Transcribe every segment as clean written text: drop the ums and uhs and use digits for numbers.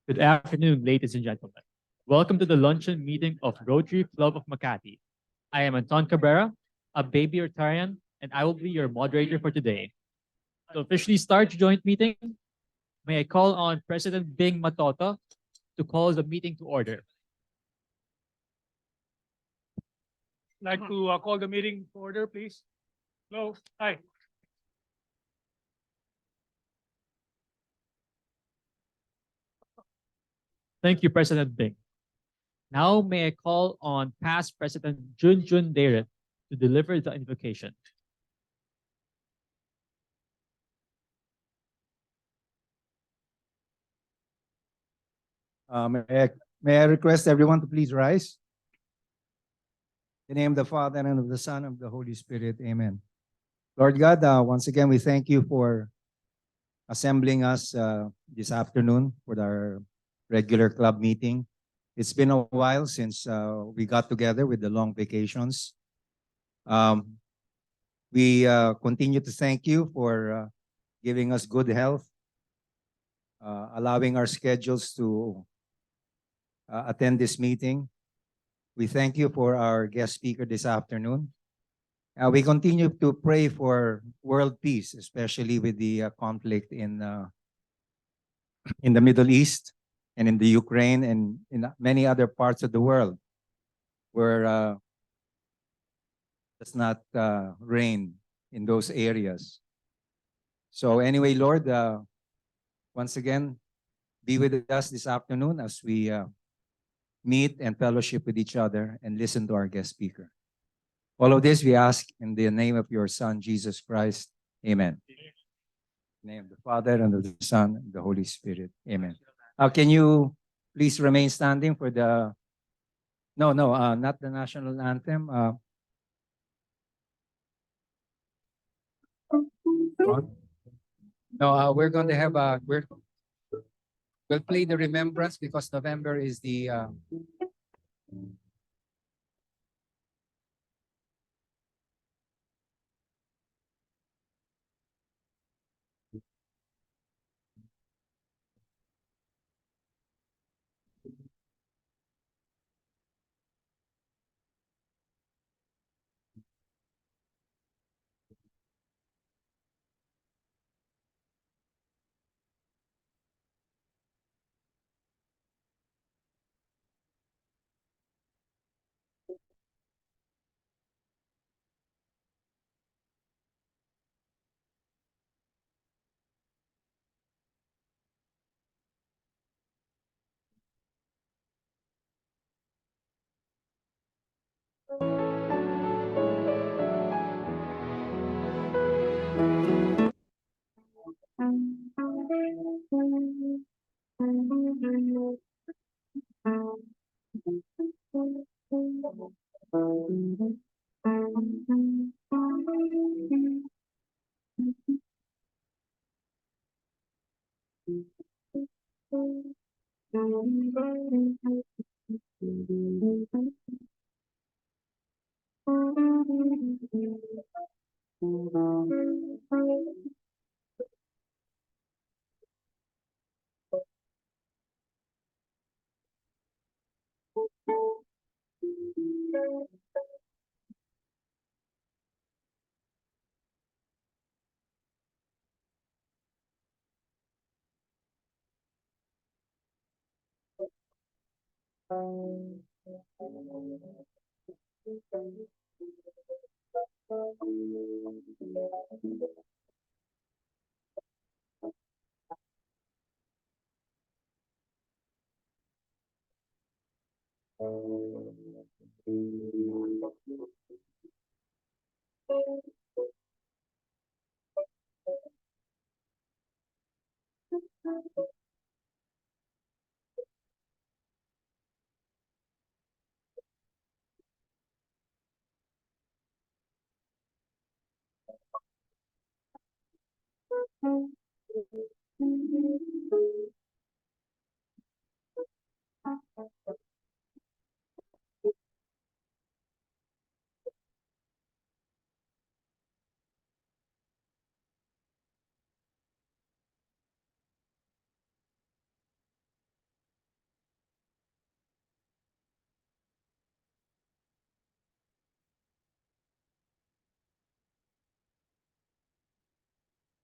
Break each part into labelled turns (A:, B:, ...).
A: Good afternoon, ladies and gentlemen. Welcome to the luncheon meeting of Rotary Club of Makati. I am Anton Cabrera, a baby Rotarian, and I will be your moderator for today. To officially start the joint meeting, may I call on President Bing Matota to call the meeting to order.
B: Like to call the meeting to order, please. Hello. Hi.
A: Thank you, President Bing. Now may I call on past President Junjun Deret to deliver the invocation.
C: May I request everyone to please rise? In the name of the Father, and of the Son, and of the Holy Spirit. Amen. Lord God, once again, we thank you for assembling us this afternoon for our regular club meeting. It's been a while since we got together with the long vacations. We continue to thank you for giving us good health, allowing our schedules to attend this meeting. We thank you for our guest speaker this afternoon. We continue to pray for world peace, especially with the conflict in the Middle East and in the Ukraine and in many other parts of the world where does not rain in those areas. So anyway, Lord, once again, be with us this afternoon as we meet and fellowship with each other and listen to our guest speaker. All of this we ask in the name of your Son, Jesus Christ. Amen. In the name of the Father, and of the Son, and the Holy Spirit. Amen. Can you please remain standing for the... No, not the national anthem. No, we're going to have we'll play the remembrance because November is the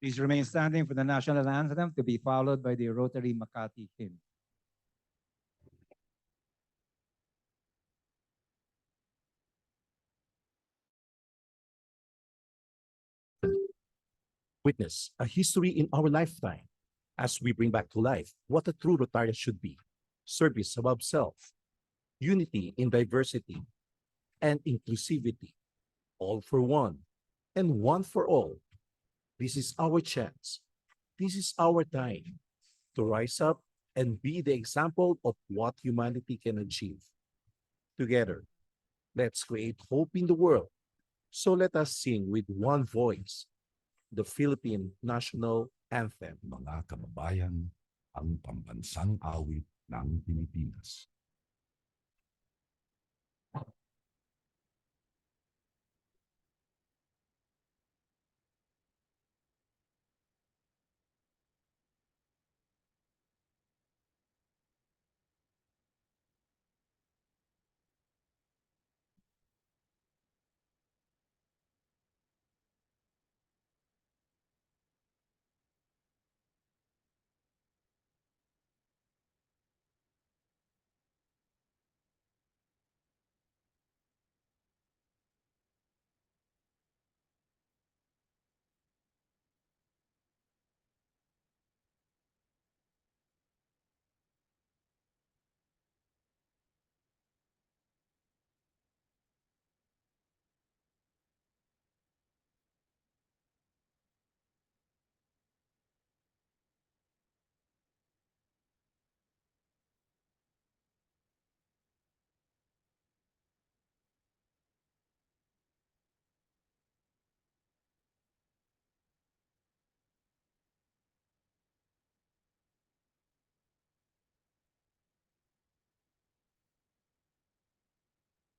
C: Please remain standing for the national anthem to be followed by the Rotary Makati hymn.
D: Witness a history in our lifetime as we bring back to life what a true Rotarian should be: service above self, unity in diversity, and inclusivity, all for one and one for all. This is our chance. This is our time to rise up and be the example of what humanity can achieve. Together, let's create hope in the world. So let us sing with one voice the Philippine National Anthem.
E: Mga kababayan, ang pambansang awit ng Pilipinas.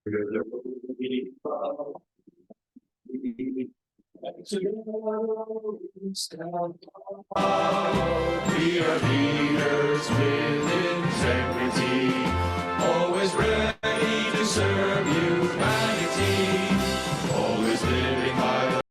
F: We are leaders with integrity, always ready to serve humanity, always living by the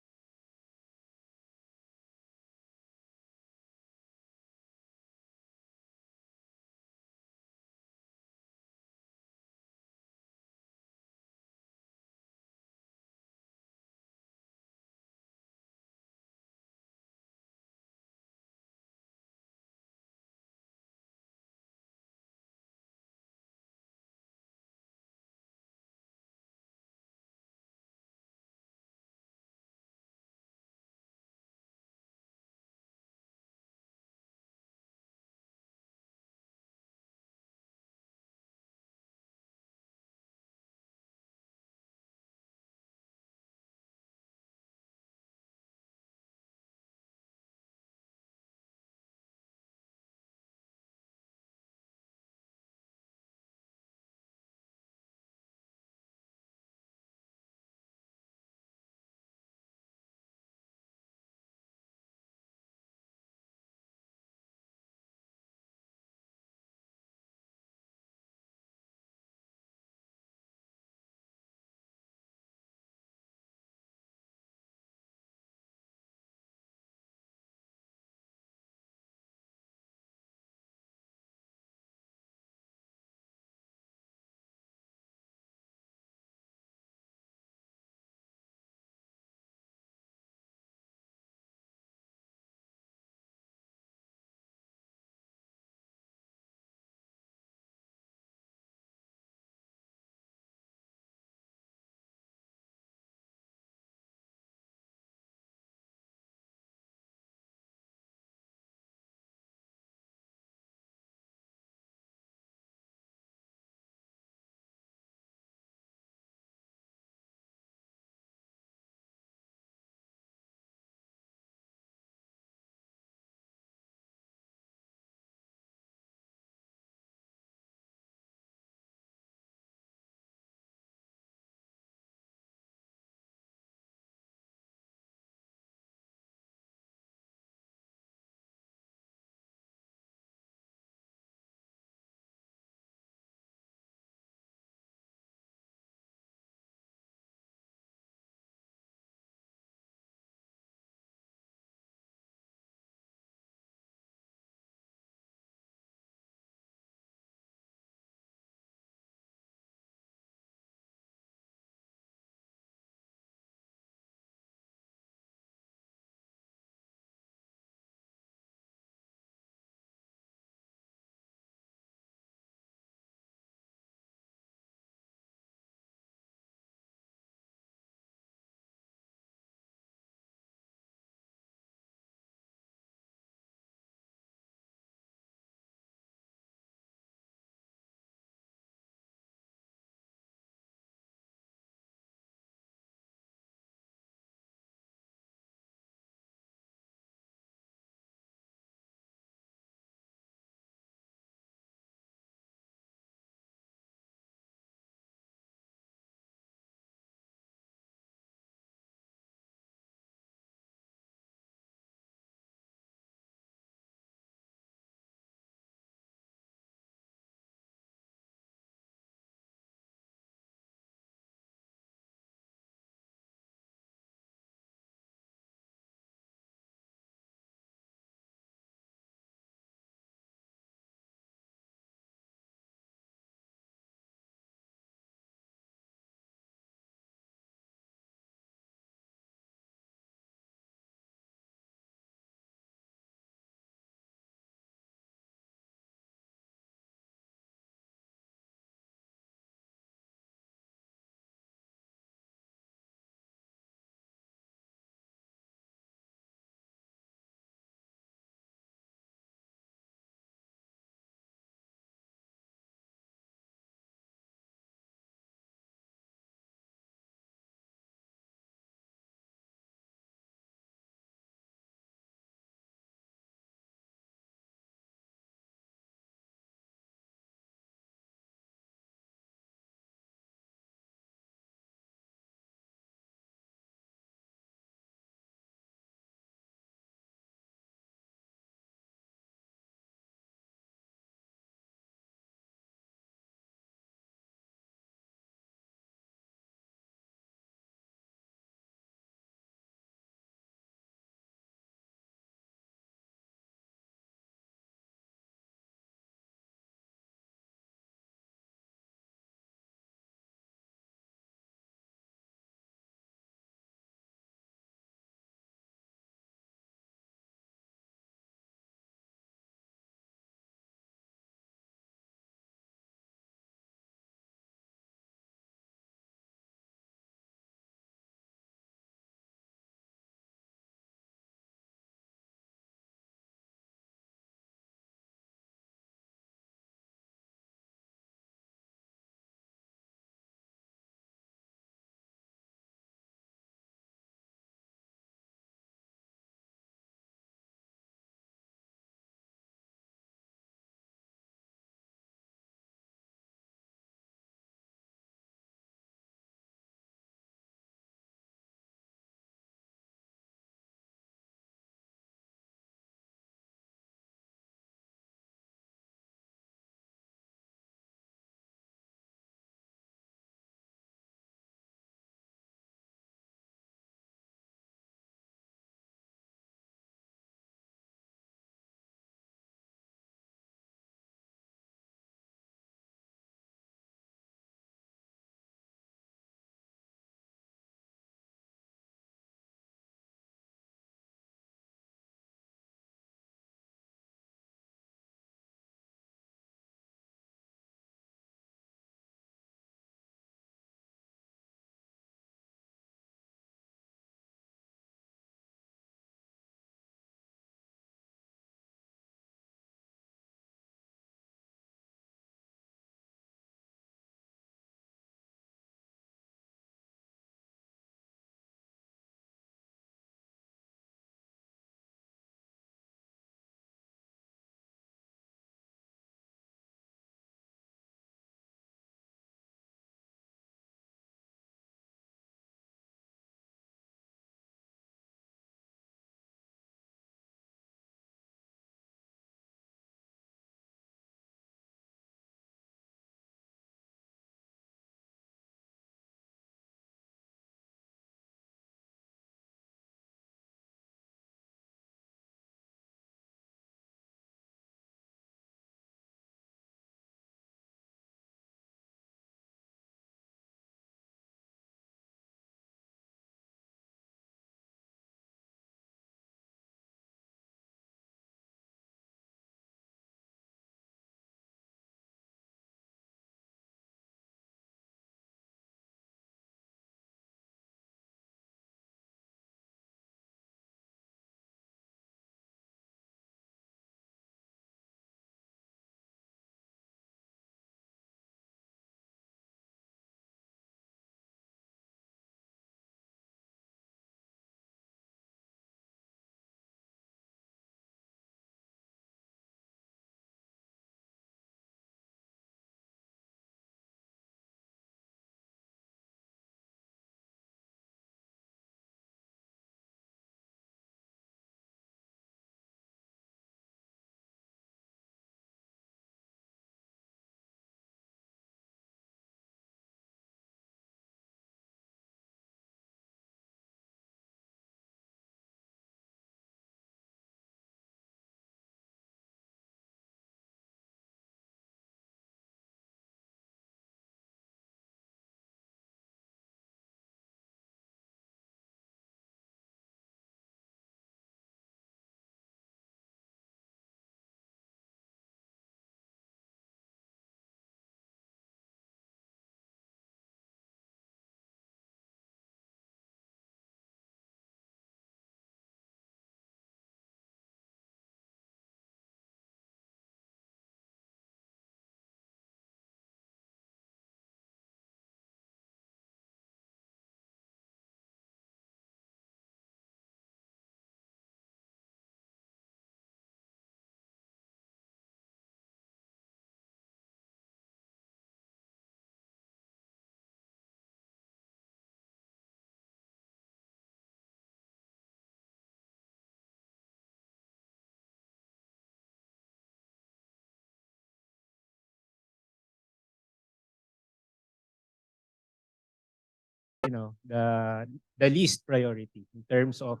G: the least priority in terms of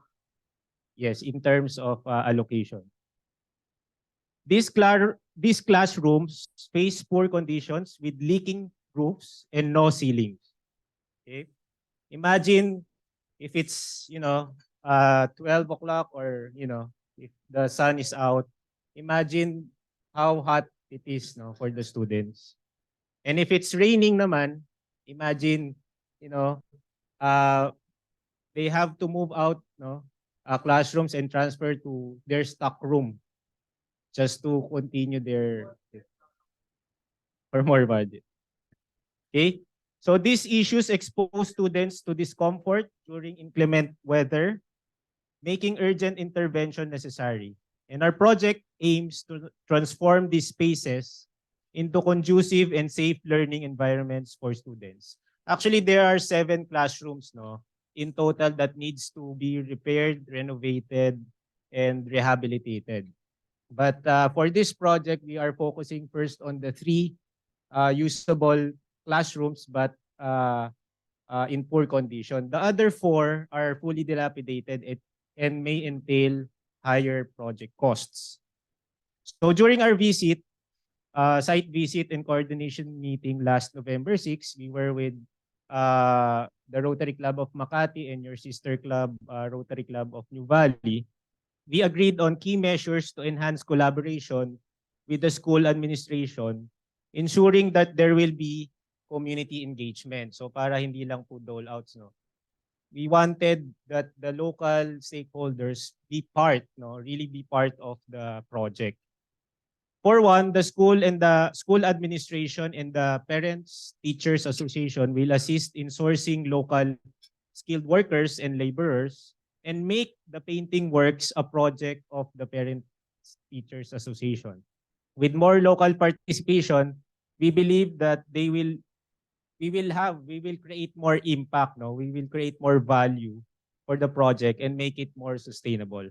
G: allocation. These classrooms face poor conditions with leaking roofs and no ceilings. Okay? Imagine if it's 12 o'clock, or if the sun is out, imagine how hot it is, no, for the students. And if it's raining naman, imagine, you know, uh, they have to move out, no, classrooms and transfer to their stock room just to continue their for more budget. Okay? So these issues expose students to discomfort during inclement weather, making urgent intervention necessary. And our project aims to transform these spaces into conducive and safe learning environments for students. Actually, there are 7 classrooms, no, in total that needs to be repaired, renovated, and rehabilitated. But for this project, we are focusing first on the 3 usable classrooms, but in poor condition. The other 4 are fully dilapidated and may entail higher project costs. So during our visit, site visit and coordination meeting last November 6, we were with the Rotary Club of Makati and your sister club, Rotary Club of New Valley. We agreed on key measures to enhance collaboration with the school administration, ensuring that there will be community engagement. So para hindi lang po dole outs, no. We wanted that the local stakeholders be part, no, really be part of the project. For one, the school and the school administration and the Parents Teachers Association will assist in sourcing local skilled workers and laborers and make the painting works a project of the Parents Teachers Association. With more local participation, we believe that we will create more impact, no? We will create more value for the project and make it more sustainable.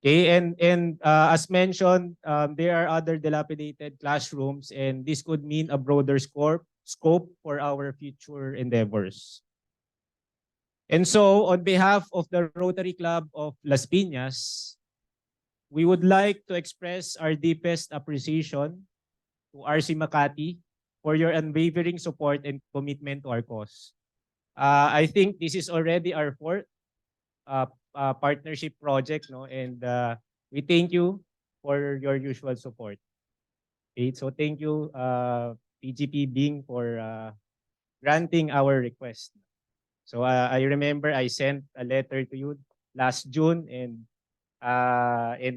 G: Okay, and as mentioned, there are other dilapidated classrooms, and this could mean a broader scope for our future endeavors. And so, on behalf of the Rotary Club of Las Piñas, we would like to express our deepest appreciation to RC Makati for your unwavering support and commitment to our cause. I think this is already our 4th partnership project, no, and we thank you for your usual support. Okay, so thank you, PGP Bing, for granting our request. So I remember I sent a letter to you last June, and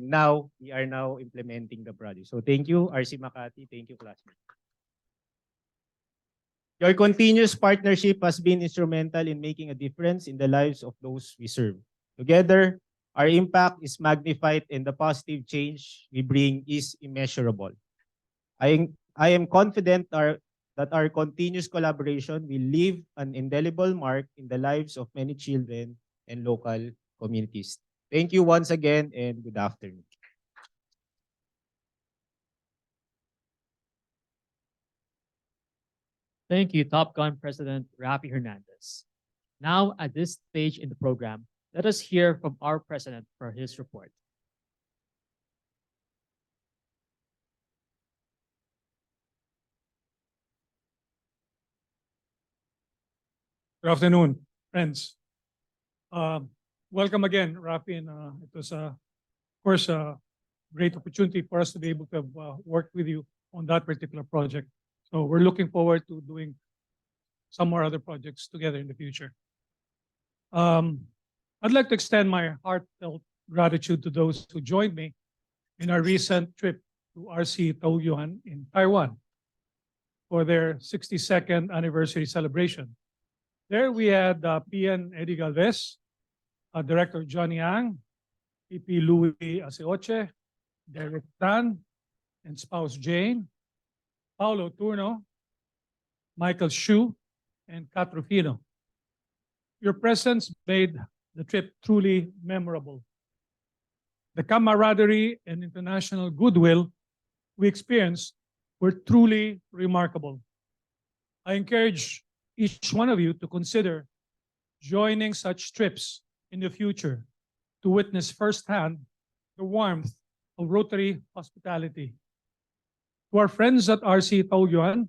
G: now we are now implementing the project. So thank you, RC Makati. Thank you, classmates. Your continuous partnership has been instrumental in making a difference in the lives of those we serve. Together, our impact is magnified and the positive change we bring is immeasurable. I am confident that our continuous collaboration will leave an indelible mark in the lives of many children and local communities. Thank you once again, and good afternoon.
A: Thank you, Top Gun President Rafi Hernandez. Now, at this stage in the program, let us hear from our president for his report.
B: Good afternoon, friends. Welcome again, Rafi, and it was, of course, a great opportunity for us to be able to work with you on that particular project. So we're looking forward to doing some more other projects together in the future. I'd like to extend my heartfelt gratitude to those who joined me in our recent trip to RC Taoyuan in Taiwan for their 62nd anniversary celebration. There we had PN Eddie Galvez, Director Johnny Ang, PP Louis Aseoche, Derek Tan, and spouse Jane, Paulo Turno, Michael Shu, and Kat Rufino. Your presence made the trip truly memorable. The camaraderie and international goodwill we experienced were truly remarkable. I encourage each one of you to consider joining such trips in the future to witness firsthand the warmth of Rotary hospitality. To our friends at RC Taoyuan,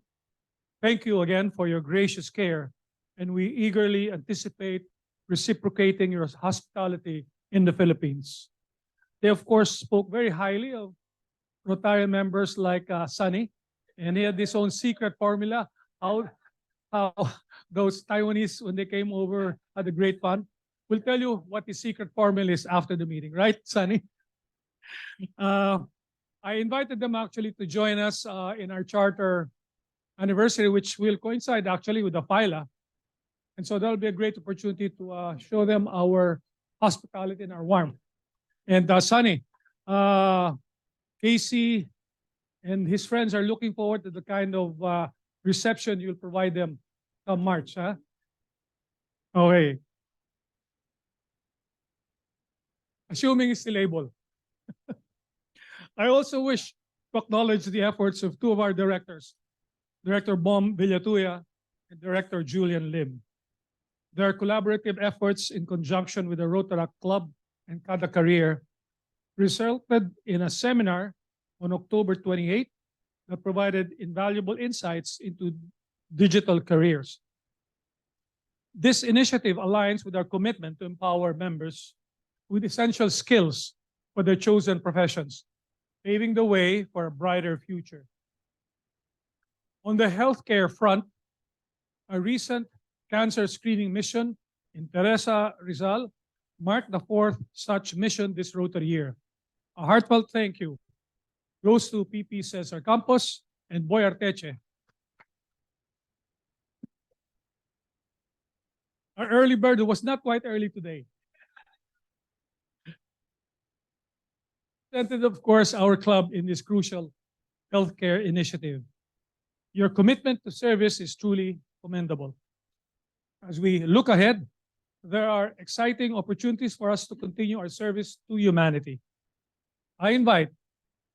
B: thank you again for your gracious care, and we eagerly anticipate reciprocating your hospitality in the Philippines. They, of course, spoke very highly of Rotarian members like Sunny, and he had his own secret formula how those Taiwanese, when they came over, had a great fun. We'll tell you what the secret formula is after the meeting, right, Sunny? I invited them actually to join us in our charter anniversary, which will coincide actually with the PILA. And so that'll be a great opportunity to show them our hospitality and our warmth. And Sunny, Casey and his friends are looking forward to the kind of reception you'll provide them come March. Huh? Okay. Assuming he's still able. I also wish to acknowledge the efforts of two of our directors, Director Bom Villatuya and Director Julian Lim. Their collaborative efforts in conjunction with the Rotaract Club and Kada Career resulted in a seminar on October 28 that provided invaluable insights into digital careers. This initiative aligns with our commitment to empower members with essential skills for their chosen professions, paving the way for a brighter future. On the healthcare front, a recent cancer screening mission in Teresa Rizal marked the fourth such mission this Rotary year. A heartfelt thank you goes to PP Cesar Campos and Boy Arteche. Our early bird was not quite early today. Presented, of course, our club in this crucial healthcare initiative. Your commitment to service is truly commendable. As we look ahead, there are exciting opportunities for us to continue our service to humanity. I invite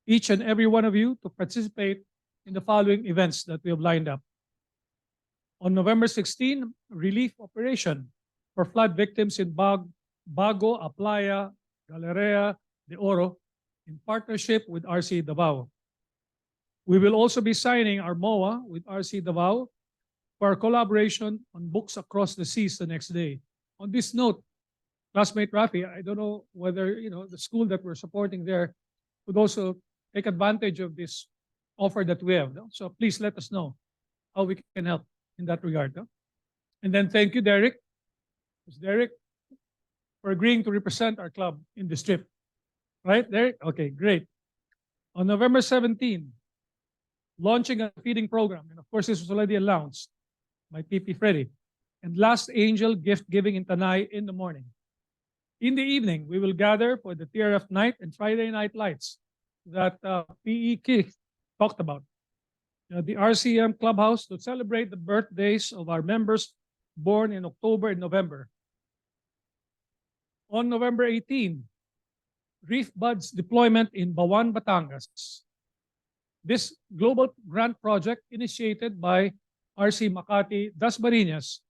B: each and every one of you to participate in the following events that we have lined up. On November 16, relief operation for flood victims in Bago, Aplaya, Galleria de Oro in partnership with RC Davao. We will also be signing our MOA with RC Davao for our collaboration on Books Across the Seas the next day. On this note, classmate Rafi, I don't know whether the school that we're supporting there would also take advantage of this offer that we have. No? So please let us know how we can help in that regard. No? And then thank you, Derek. Derek, for agreeing to represent our club in this trip. Right, Derek? Okay, great. On November 17, launching a feeding program. And of course, this was already announced by PP Freddy. And Last Angel gift giving in Tanay in the morning. In the evening, we will gather for the TRF night and Friday night lights that PE Keith talked about. The RCM Clubhouse to celebrate the birthdays of our members born in October and November. On November 18, Reef Buds deployment in Bawan, Batangas. This global grant project initiated by RC Makati Dasmariñas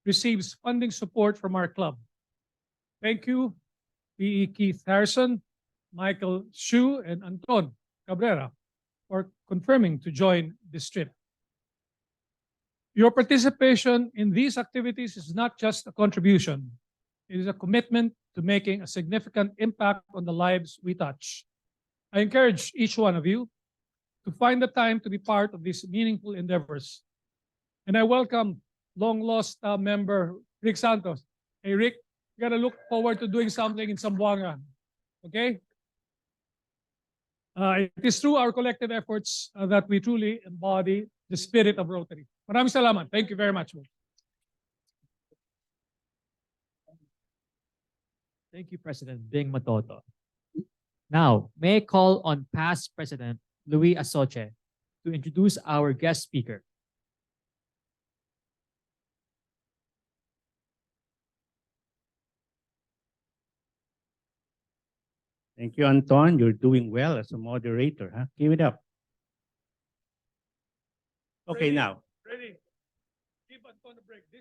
B: receives funding support from our club. Thank you, PE Keith Harrison, Michael Shu, and Anton Cabrera for confirming to join this trip. Your participation in these activities is not just a contribution. It is a commitment to making a significant impact on the lives we touch. I encourage each one of you to find the time to be part of these meaningful endeavors. And I welcome long-lost member Rick Santos. Hey, Rick, you gotta look forward to doing something in Zamboanga. Okay? It is through our collective efforts that we truly embody the spirit of Rotary. Maraming salamat. Thank you very much.
A: Thank you, President Bing Matoto. Now, may I call on past President Louis Asoche to introduce our guest speaker.
H: Thank you, Anton. You're doing well as a moderator, huh? Give it up. Okay,
B: Ready.
H: now.
B: Ready?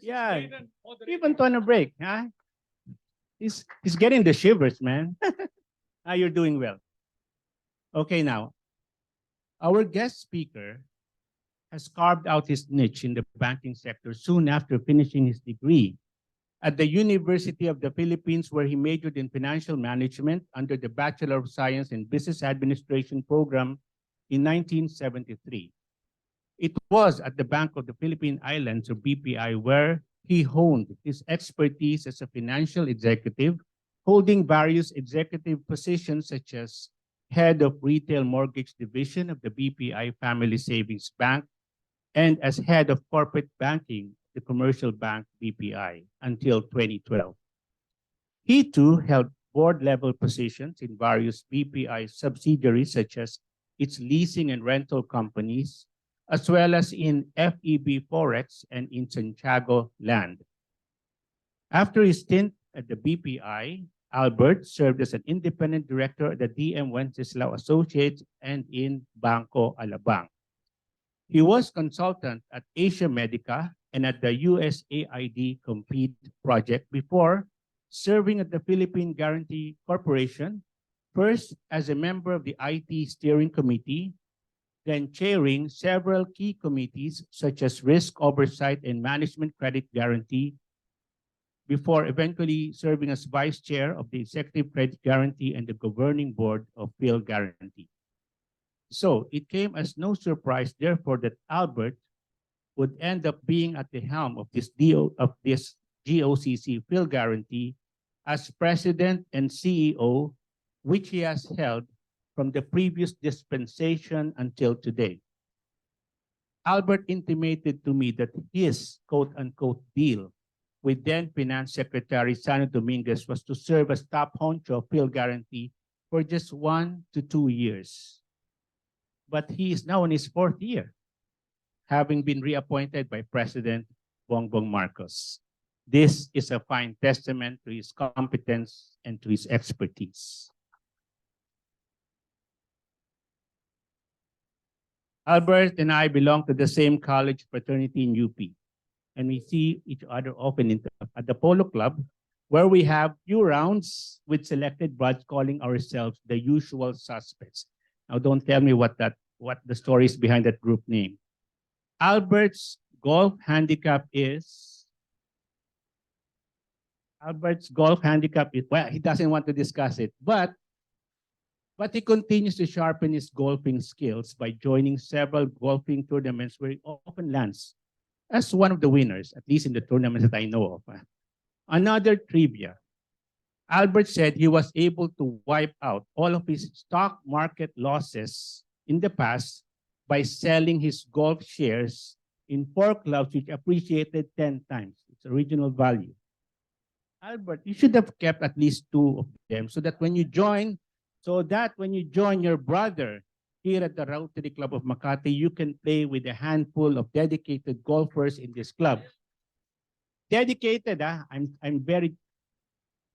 H: Yeah, give Anton a break, huh? He's getting the shivers, man. You're doing well. Okay, now, our guest speaker has carved out his niche in the banking sector soon after finishing his degree at the University of the Philippines, where he majored in financial management under the Bachelor of Science in Business Administration program in 1973. It was at the Bank of the Philippine Islands, or BPI, where he honed his expertise as a financial executive, holding various executive positions such as head of retail mortgage division of the BPI Family Savings Bank and as head of corporate banking, the commercial bank BPI, until 2012. He too held board-level positions in various BPI subsidiaries such as its leasing and rental companies, as well as in FEB Forex and in Santiago Land. After his stint at the BPI, Albert served as an independent director at the DM Wenceslao Associates and in Banco Alabang. He was consultant at Asia Medica and at the USAID Compete project before serving at the Philippine Guarantee Corporation, first as a member of the IT Steering Committee, then chairing several key committees such as Risk Oversight and Management Credit Guarantee, before eventually serving as vice chair of the Executive Credit Guarantee and the governing board of PhilGuarantee. So it came as no surprise, therefore, that Albert would end up being at the helm of this GOCC PhilGuarantee as president and CEO, which he has held from the previous dispensation until today. Albert intimated to me that his quote-unquote deal with then Finance Secretary Sano Dominguez was to serve as top honcho of PhilGuarantee for just 1 to 2 years. But he is now in his 4th year, having been reappointed by President Bongbong Marcos. This is a fine testament to his competence and to his expertise. Albert and I belong to the same college fraternity in UP, and we see each other often at the Polo Club, where we have few rounds with selected buds calling ourselves the usual suspects. Now, don't tell me what the story is behind that group name. Albert's golf handicap is, well, he doesn't want to discuss it, but he continues to sharpen his golfing skills by joining several golfing tournaments where he often lands as one of the winners, at least in the tournaments that I know of. Another trivia. Albert said he was able to wipe out all of his stock market losses in the past by selling his golf shares in 4 clubs which appreciated 10 times its original value. Albert, you should have kept at least 2 of them so that when you join your brother here at the Rotary Club of Makati, you can play with a handful of dedicated golfers in this club. Dedicated, I'm very,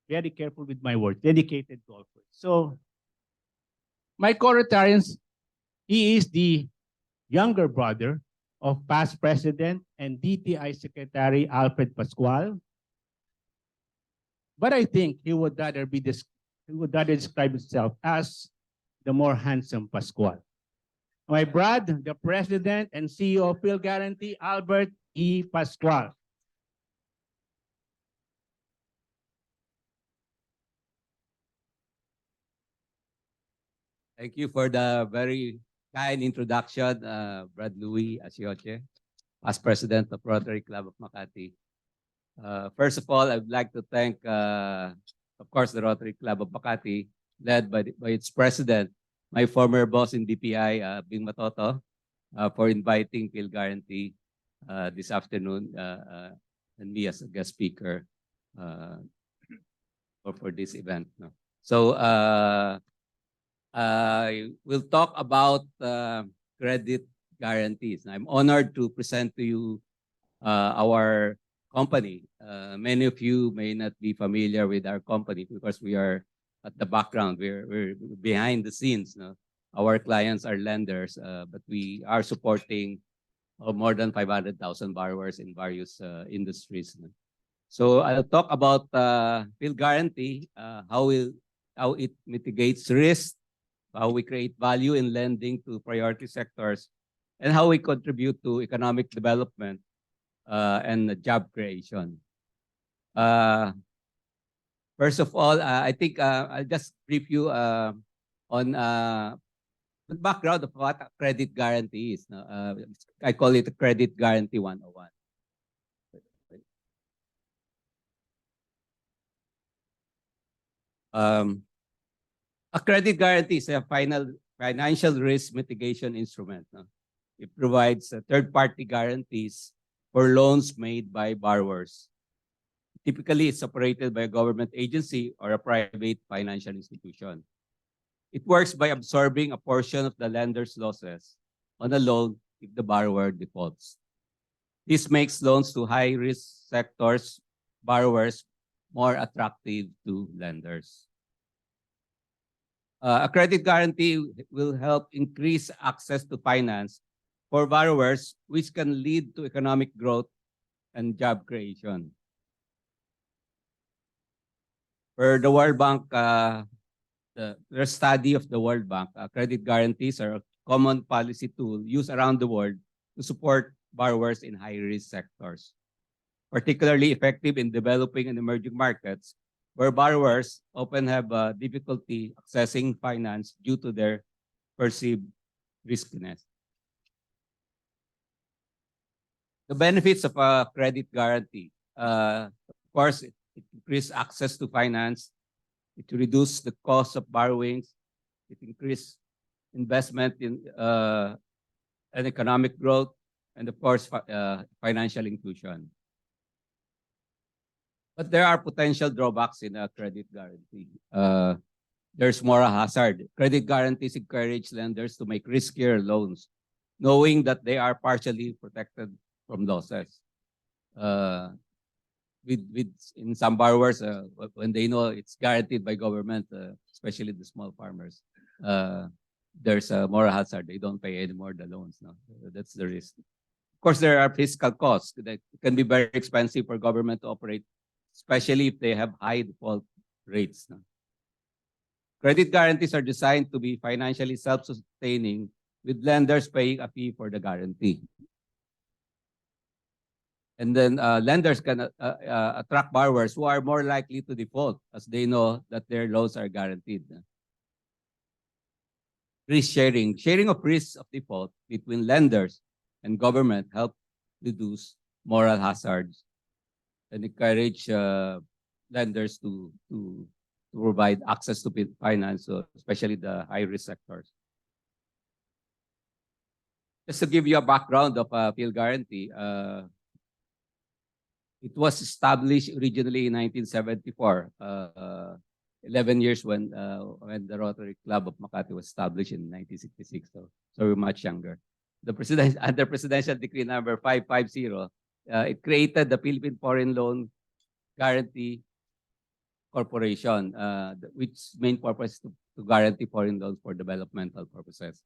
H: very careful with my words, dedicated golfers. So, my co-Rotarians, he is the younger brother of past President and DTI Secretary Alfred Pascual. But I think he would rather describe himself as the more handsome Pascual. My brother, the President and CEO of PhilGuarantee, Albert E. Pascual.
I: Thank you for the very kind introduction, Brad Louis Asioche, past president of Rotary Club of Makati. First of all, I'd like to thank, of course, the Rotary Club of Makati, led by its president, my former boss in DPI, Bing Matoto, for inviting PhilGuarantee this afternoon and me as a guest speaker for this event. So I will talk about credit guarantees. I'm honored to present to you our company. Many of you may not be familiar with our company because we are at the background. We're behind the scenes. No? Our clients are lenders, but we are supporting of more than 500,000 borrowers in various industries. So I'll talk about PhilGuarantee, how it mitigates risk, how we create value in lending to priority sectors, and how we contribute to economic development and job creation. First of all, I think I'll just brief you on the background of what a credit guarantee is. I call it a credit guarantee 101. A credit guarantee is a financial risk mitigation instrument. It provides third-party guarantees for loans made by borrowers. Typically, it's operated by a government agency or a private financial institution. It works by absorbing a portion of the lender's losses on a loan if the borrower defaults. This makes loans to high-risk sectors, borrowers, more attractive to lenders. A credit guarantee will help increase access to finance for borrowers, which can lead to economic growth and job creation. For the World Bank, the study of the World Bank, credit guarantees are a common policy tool used around the world to support borrowers in high-risk sectors, particularly effective in developing and emerging markets, where borrowers often have difficulty accessing finance due to their perceived riskiness. The benefits of a credit guarantee. Of course, it increases access to finance. It reduces the cost of borrowings. It increases investment in and economic growth, and of course, financial inclusion. But there are potential drawbacks in a credit guarantee. There's moral hazard. Credit guarantees encourage lenders to make riskier loans, knowing that they are partially protected from losses. In some borrowers, when they know it's guaranteed by government, especially the small farmers, there's a moral hazard. They don't pay anymore the loans. No? That's the risk. Of course, there are fiscal costs that can be very expensive for government to operate, especially if they have high default rates. No? Credit guarantees are designed to be financially self-sustaining, with lenders paying a fee for the guarantee. And then lenders can attract borrowers who are more likely to default, as they know that their loans are guaranteed. Risk sharing. Sharing of risks of default between lenders and government help reduce moral hazards and encourage lenders to provide access to finance, especially the high-risk sectors. Just to give you a background of PhilGuarantee, it was established originally in 1974, 11 years when the Rotary Club of Makati was established in 1966. So we're much younger. Under Presidential Decree number 550, it created the Philippine Foreign Loan Guarantee Corporation, which main purpose is to guarantee foreign loans for developmental purposes.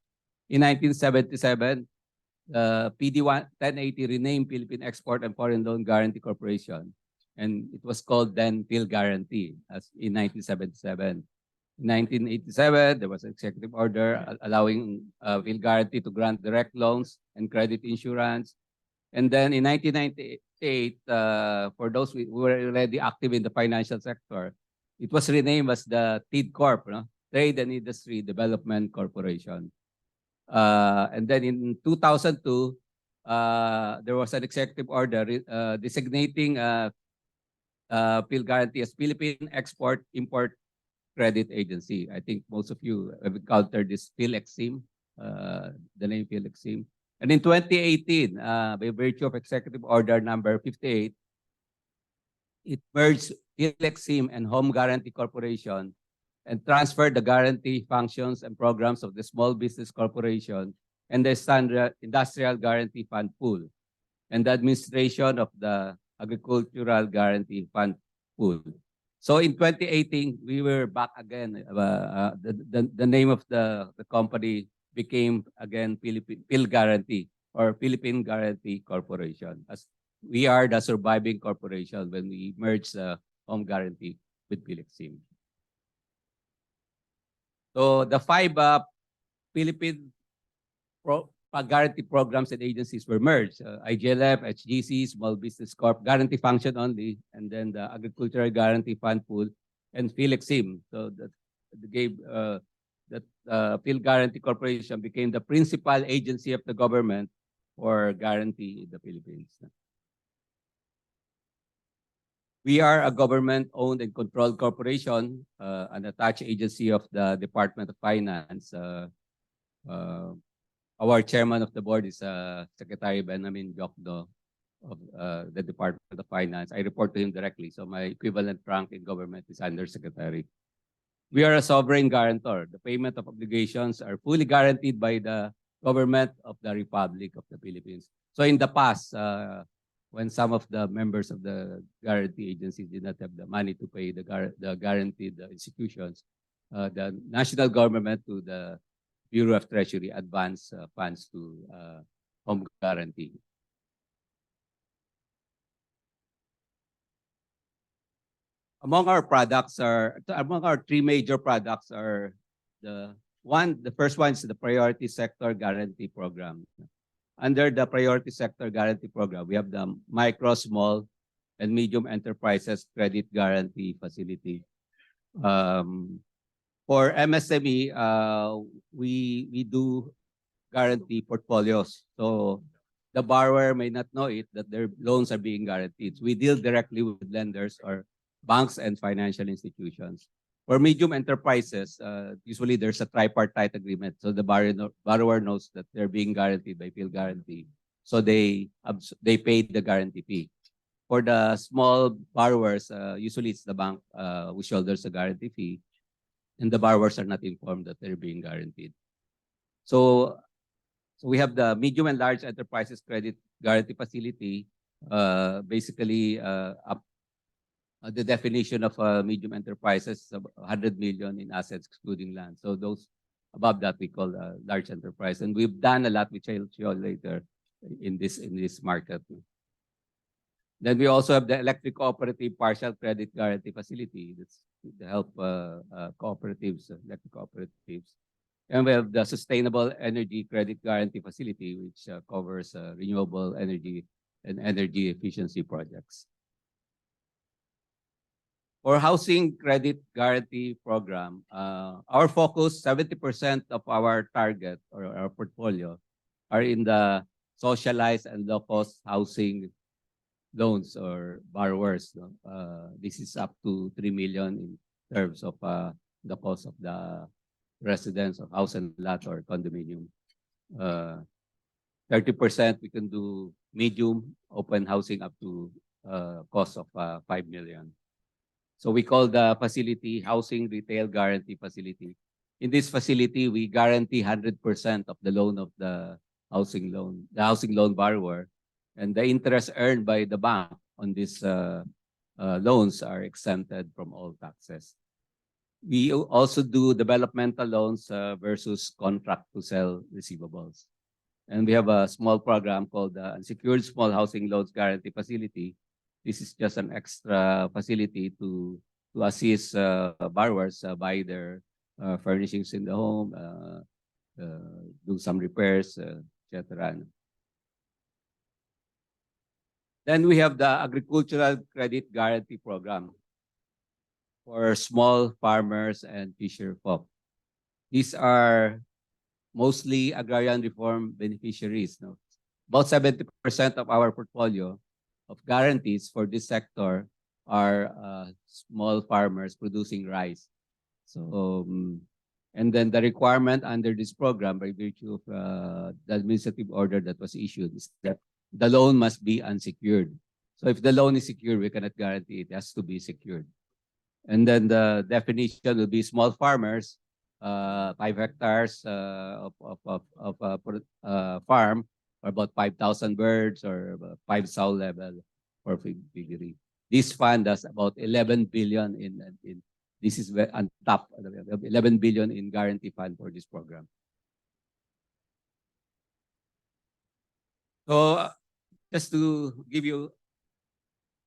I: In 1977, PD 1080 renamed Philippine Export and Foreign Loan Guarantee Corporation, and it was called then PhilGuarantee as in 1977. In 1987, there was an executive order allowing PhilGuarantee to grant direct loans and credit insurance. And then in 1998, for those who were already active in the financial sector, it was renamed as the TID Corp, Trade and Industry Development Corporation. And then in 2002, there was an executive order designating PhilGuarantee as Philippine Export-Import Credit Agency. I think most of you have encountered this PhilExim, the name PhilExim. And in 2018, by virtue of Executive Order number 58, it merged PhilExim and Home Guarantee Corporation and transferred the guarantee functions and programs of the Small Business Corporation and the Industrial Guarantee Fund Pool and the administration of the Agricultural Guarantee Fund Pool. So in 2018, we were back again. The name of the company became again PhilGuarantee, or Philippine Guarantee Corporation, as we are the surviving corporation when we merged Home Guarantee with PhilExim. So the five Philippine guarantee programs and agencies were merged. IGLF, HGC, Small Business Corp, Guarantee Function Only, and then the Agricultural Guarantee Fund Pool, and PhilExim. So that gave PhilGuarantee Corporation became the principal agency of the government for guarantee in the Philippines. We are a government-owned and controlled corporation, an attached agency of the Department of Finance. Our chairman of the board is Secretary Benjamin Jokdo of the Department of Finance. I report to him directly, so my equivalent rank in government is Undersecretary. We are a sovereign guarantor. The payment of obligations are fully guaranteed by the government of the Republic of the Philippines. So in the past, when some of the members of the guarantee agencies did not have the money to pay the guaranteed institutions, the national government to the Bureau of Treasury advance funds to Home Guarantee. Among our three major products are the first one is the Priority Sector Guarantee Program. Under the Priority Sector Guarantee Program, we have the Micro, Small, and Medium Enterprises Credit Guarantee Facility. For MSME, we do guarantee portfolios. So the borrower may not know it that their loans are being guaranteed. So we deal directly with lenders or banks and financial institutions. For medium enterprises, usually there's a tripartite agreement. So the borrower knows that they're being guaranteed by PhilGuarantee. So they pay the guarantee fee. For the small borrowers, usually it's the bank who shoulders the guarantee fee, and the borrowers are not informed that they're being guaranteed. So we have the medium and large enterprises credit guarantee facility. Basically, the definition of medium enterprises is 100 million in assets excluding land. So those above that we call large enterprise, and we've done a lot, which I'll show later in this market. Then we also have the electric cooperative partial credit guarantee facility. That's to help cooperatives, electric cooperatives. And we have the sustainable energy credit guarantee facility, which covers renewable energy and energy efficiency projects. For housing credit guarantee program, our focus, 70% of our target or our portfolio are in the socialized and low-cost housing loans or borrowers. This is up to 3 million in terms of the cost of the residence of house and lot or condominium. 30% we can do medium open housing up to cost of 5 million. So we call the facility Housing Retail Guarantee Facility. In this facility, we guarantee 100% of the loan of the housing loan borrower, and the interest earned by the bank on these loans are exempted from all taxes. We also do developmental loans versus contract to sell receivables. And we have a small program called the Unsecured Small Housing Loans Guarantee Facility. This is just an extra facility to assist borrowers buy their furnishings in the home, do some repairs, etc. Then we have the Agricultural Credit Guarantee Program for small farmers and fisher folk. These are mostly agrarian reform beneficiaries. No? About 70% of our portfolio of guarantees for this sector are small farmers producing rice. So, and then the requirement under this program by virtue of the administrative order that was issued is that the loan must be unsecured. So if the loan is secured, we cannot guarantee it. It has to be secured. And then the definition will be small farmers, 5 hectares of farm, or about 5,000 birds or 5 sow level for piggery. This fund has about 11 billion in this is on top, 11 billion in guarantee fund for this program. So just to give you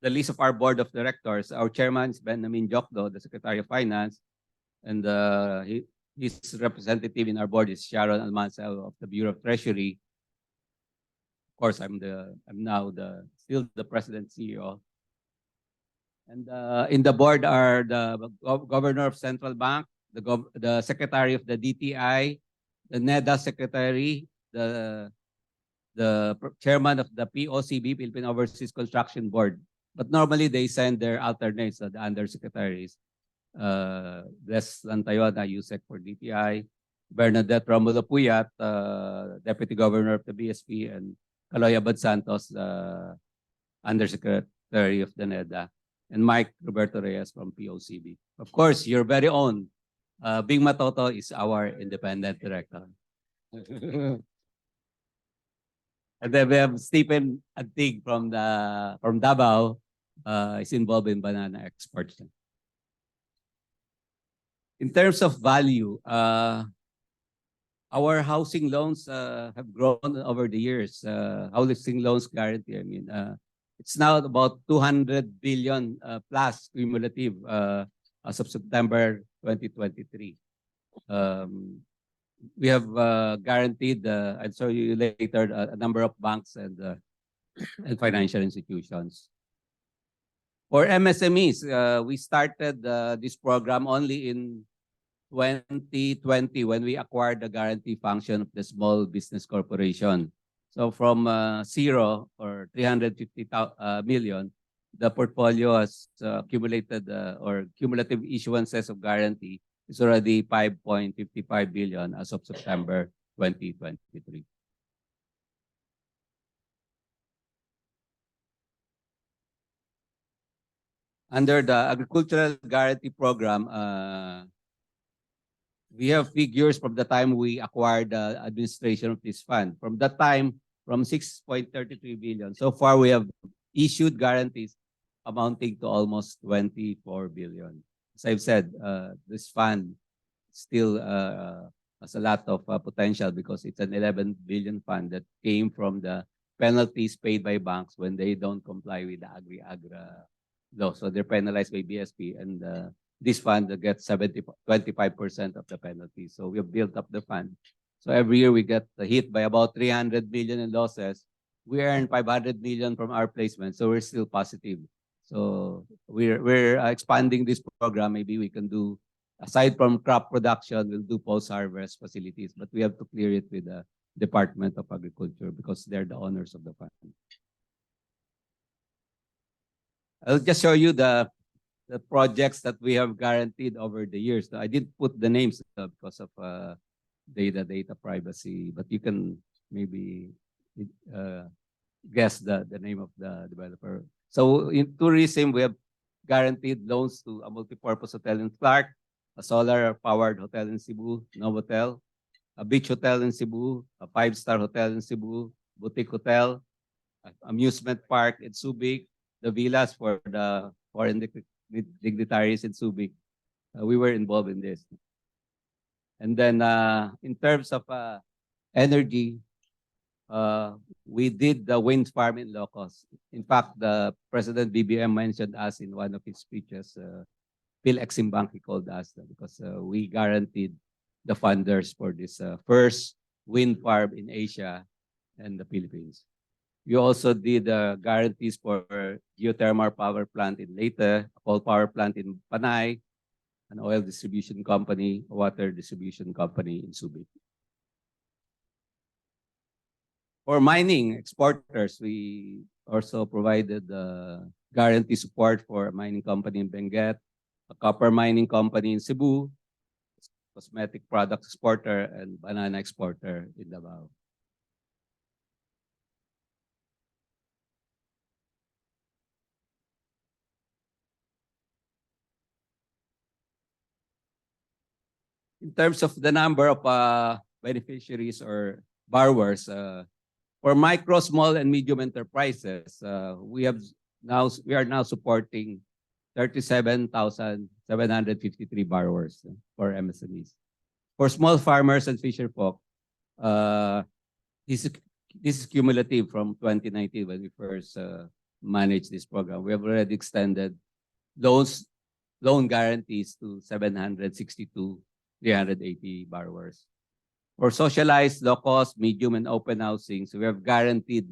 I: the list of our board of directors, our chairman is Benjamin Jokdo, the Secretary of Finance, and his representative in our board is Sharon Almanza of the Bureau of Treasury. Of course, I'm now still the president CEO. And in the board are the governor of Central Bank, the secretary of the DTI, the NEDA secretary, the chairman of the POCB, Philippine Overseas Construction Board. But normally they send their alternates, the undersecretaries. Bless Lantayona, USEC for DTI, Bernadette Romulo Puyat, Deputy Governor of the BSP, and Kaloy Abad Santos, Undersecretary of the NEDA, and Mike Roberto Reyes from POCB. Of course, your very own Bing Matoto is our independent director. And then we have Stephen Antig from Davao, is involved in banana exports. In terms of value, our housing loans have grown over the years. Housing loans guarantee, I mean, it's now about 200 billion plus cumulative as of September 2023. We have guaranteed, I'll show you later, a number of banks and financial institutions. For MSMEs, we started this program only in 2020 when we acquired the guarantee function of the Small Business Corporation. So from zero or 350 million, the portfolio has accumulated or cumulative issuances of guarantee is already 5.55 billion as of September 2023. Under the Agricultural Guarantee Program, we have figures from the time we acquired the administration of this fund. From that time, from 6.33 billion, so far we have issued guarantees amounting to almost 24 billion. As I've said, this fund still has a lot of potential because it's an 11 billion fund that came from the penalties paid by banks when they don't comply with the Agri-Agra law. So they're penalized by BSP, and this fund gets 25% of the penalty. So we have built up the fund. So every year we get hit by about 300 million in losses. We earn 500 million from our placement, so we're still positive. So we're expanding this program. Maybe we can do, aside from crop production, we'll do post-harvest facilities, but we have to clear it with the Department of Agriculture because they're the owners of the fund. I'll just show you the projects that we have guaranteed over the years. I didn't put the names because of data privacy, but you can maybe guess the name of the developer. So in tourism, we have guaranteed loans to a multipurpose hotel in Clark, a solar-powered hotel in Cebu, Novotel, a beach hotel in Cebu, a five-star hotel in Cebu, boutique hotel, amusement park in Subic, the villas for the foreign dignitaries in Subic. We were involved in this. And then in terms of energy, we did the wind farm in Ilocos. In fact, the President BBM mentioned us in one of his speeches. PhilEximbank, he called us because we guaranteed the funders for this first wind farm in Asia and the Philippines. We also did guarantees for geothermal power plant in Leyte, a coal power plant in Panay, an oil distribution company, a water distribution company in Subic. For mining exporters, we also provided guarantee support for a mining company in Benguet, a copper mining company in Cebu, cosmetic product exporter, and banana exporter in Davao. In terms of the number of beneficiaries or borrowers, for micro, small, and medium enterprises, we are now supporting 37,753 borrowers for MSMEs. For small farmers and fisher folk, this this is cumulative from 2019 when we first managed this program. We have already extended loan guarantees to 762, 380 borrowers. For socialized, low-cost, medium, and open housing, so we have guaranteed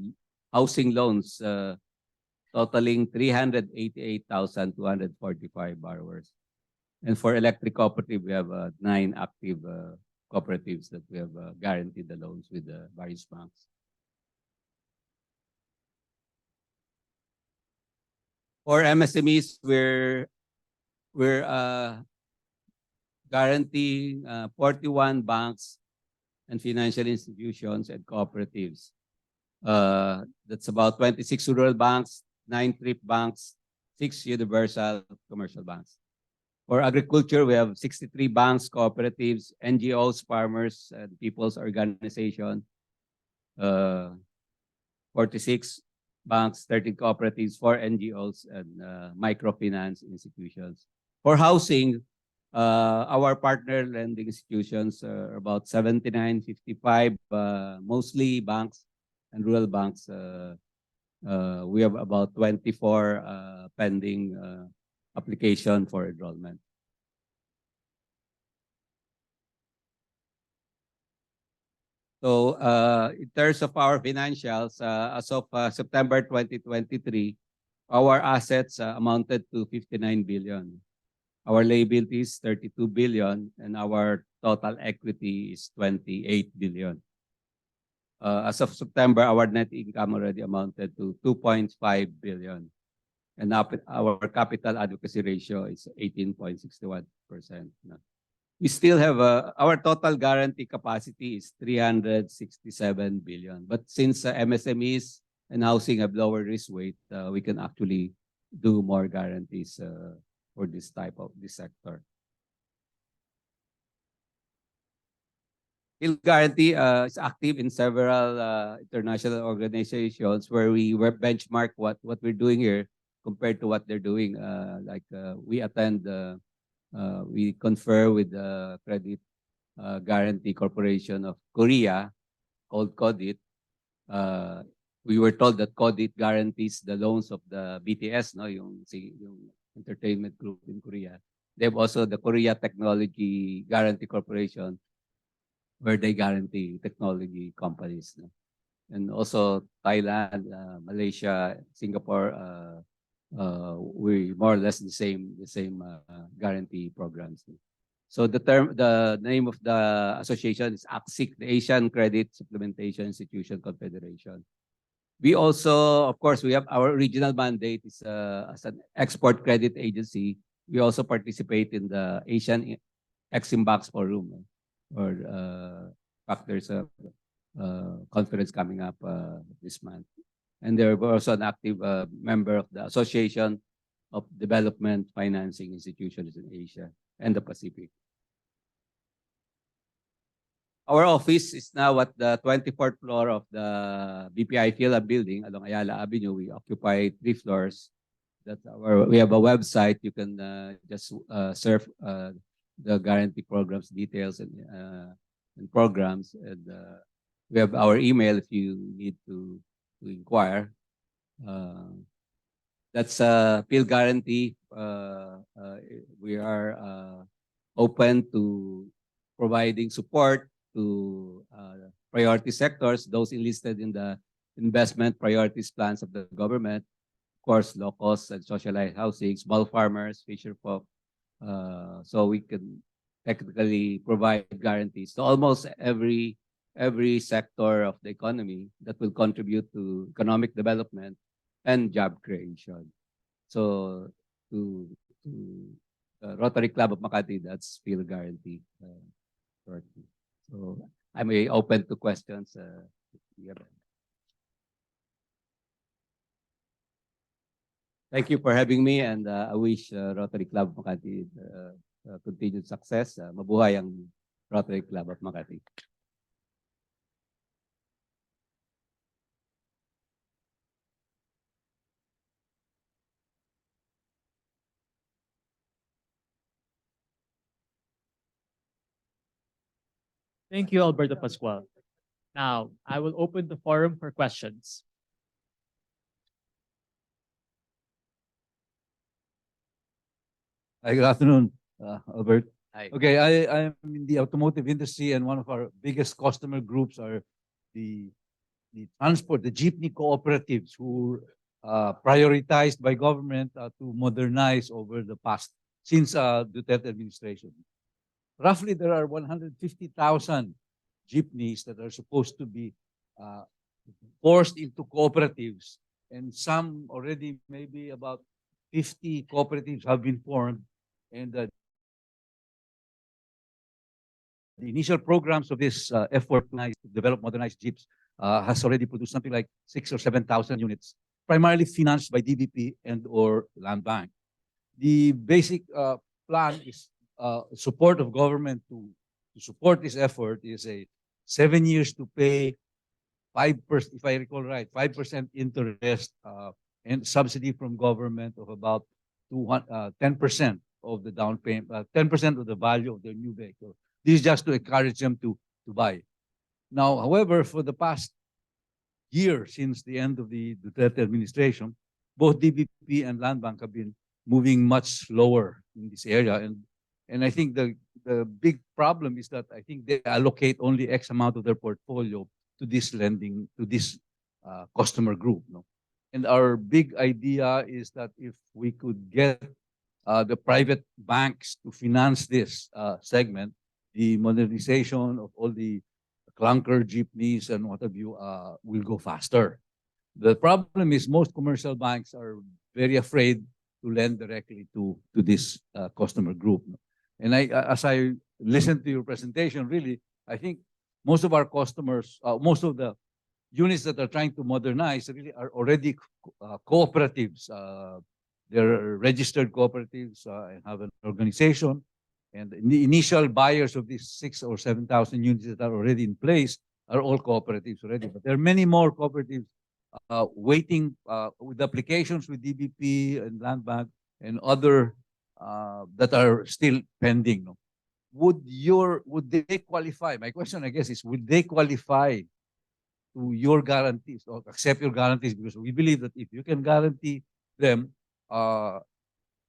I: housing loans totaling 388,245 borrowers. And for electric cooperative, we have 9 active cooperatives that we have guaranteed the loans with the various banks. For MSMEs, we're guaranteeing 41 banks and financial institutions and cooperatives. That's about 26 rural banks, 9 trip banks, 6 universal commercial banks. For agriculture, we have 63 banks, cooperatives, NGOs, farmers, and people's organization, 46 banks, 13 cooperatives, 4 NGOs, and microfinance institutions. For housing, our partner lending institutions are about 79, 55, mostly banks and rural banks. We have about 24 pending application for enrollment. So in terms of our financials, as of September 2023, our assets amounted to 59 billion. Our liabilities, 32 billion, and our total equity is 28 billion. As of September, our net income already amounted to 2.5 billion. And our capital adequacy ratio is 18.61%. We still have our total guarantee capacity is 367 billion. But since MSMEs and housing have lower risk weight, we can actually do more guarantees for this sector. PhilGuarantee is active in several international organizations where we benchmark what we're doing here compared to what they're doing. We attend, we confer with the Credit Guarantee Corporation of Korea, called CODIT. We were told that CODIT guarantees the loans of the BTS, no, yung entertainment group in Korea. They have also the Korea Technology Guarantee Corporation, where they guarantee technology companies. No? And also Thailand, Malaysia, Singapore, we more or less the same guarantee programs. So the name of the association is ACSIC, the Asian Credit Supplementation Institution Confederation. We also, of course, we have our original mandate is as an export credit agency. We also participate in the Asian Exim Banks Forum, or in fact, there's a conference coming up this month. And they're also an active member of the Association of Development Financing Institutions in Asia and the Pacific. Our office is now at the 24th floor of the BPI Phila building along Ayala Avenue. We occupy 3 floors. We have a website. You can just surf the guarantee programs details and programs. And we have our email if you need to inquire. That's PhilGuarantee. We are open to providing support to priority sectors, those enlisted in the investment priorities plans of the government. Of course, low cost and socialized housing, small farmers, fisher folk. So we can technically provide guarantees to almost every sector of the economy that will contribute to economic development and job creation. So to Rotary Club of Makati, that's PhilGuarantee. So I'm open to questions. Thank you for having me, and I wish Rotary Club of Makati continued success. Mabuhay ang Rotary Club of Makati.
A: Thank you, Alberto Pascual. Now, I will open the forum for questions.
J: Hi, good afternoon, Albert.
I: Hi.
J: Okay, I am in the automotive industry, and one of our biggest customer groups are the the jeepney cooperatives who prioritized by government to modernize over the past since Duterte administration. Roughly, there are 150,000 jeepneys that are supposed to be uh, forced into cooperatives, and some already maybe about 50 cooperatives have been formed, and the initial programs of this effort to develop modernized jeeps has already produced something like 6 or 7,000 units, primarily financed by DBP and or Land Bank. The basic plan is support of government to support this effort is a 7 years to pay 5%, if I recall right, 5% interest and subsidy from government of about 10% of the down payment, 10% of the value of the new vehicle. This is just to encourage them to buy. Now, however, for the past year since the end of the Duterte administration, both DBP and Land Bank have been moving much slower in this area. And I think the big problem is that I think they allocate only X amount of their portfolio to this lending, to this customer group. No? And our big idea is that if we could get the private banks to finance this segment, the modernization of all the clunker jeepneys and what have you will go faster. The problem is most commercial banks are very afraid to lend directly to this customer group. And as I listened to your presentation, really, I think most of our customers, most of the units that are trying to modernize really are already cooperatives. They're registered cooperatives and have an organization. And the initial buyers of these 6 or 7,000 units that are already in place are all cooperatives already. But there are many more cooperatives waiting with applications with DBP and Land Bank and other that are still pending. No? Would they qualify? My question, I guess, is would they qualify to your guarantees or accept your guarantees? Because we believe that if you can guarantee them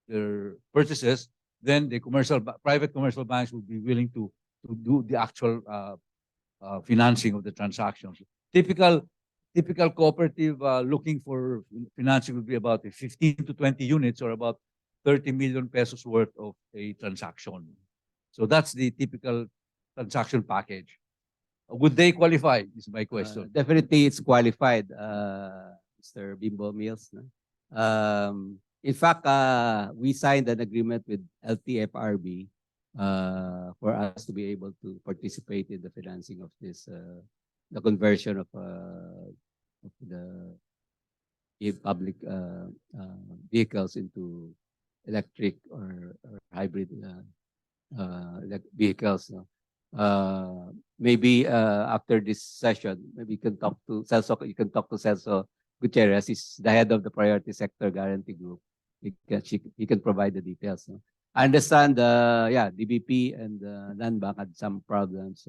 J: their purchases, then the private commercial banks would be willing to do the actual financing of the transactions. Typical cooperative looking for financing would be about 15 to 20 units or about 30 million pesos worth of a transaction. So that's the typical transaction package. Would they qualify? Is my question.
I: Definitely, it's qualified, Mr. Bimbo Mills. No? In fact, we signed an agreement with LTFRB for us to be able to participate in the financing of this, the conversion of the public vehicles into electric or hybrid vehicles. No? Maybe after this session, maybe you can talk to Celso. You can talk to Celso Gutierrez. He's the head of the Priority Sector Guarantee Group. He can provide the details. No? I understand, DBP and Land Bank had some problems,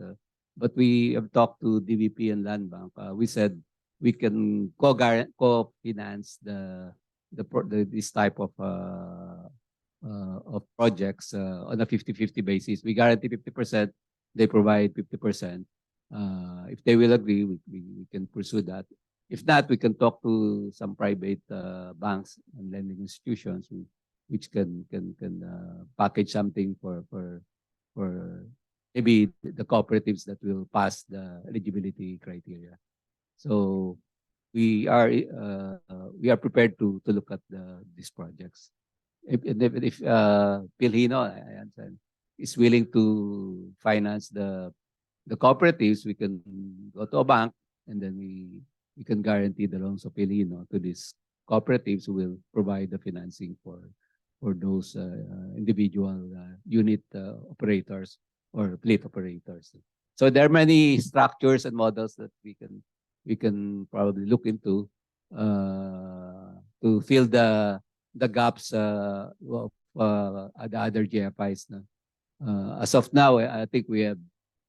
I: but we have talked to DBP and Land Bank. We said we can co-finance this type of projects on a 50-50 basis. We guarantee 50%, they provide 50%. If they will agree, we can pursue that. If not, we can talk to some private banks and lending institutions which can package something for maybe the cooperatives that will pass the eligibility criteria. So we are prepared to look at these projects. If Pilhino, I understand, is willing to finance the cooperatives, we can go to a bank and then we can guarantee the loans of Pilhino to these cooperatives who will provide the financing for those individual unit operators or fleet operators. So there are many structures and models that we can probably look into to fill the gaps of the other GFIs. As of now, I think we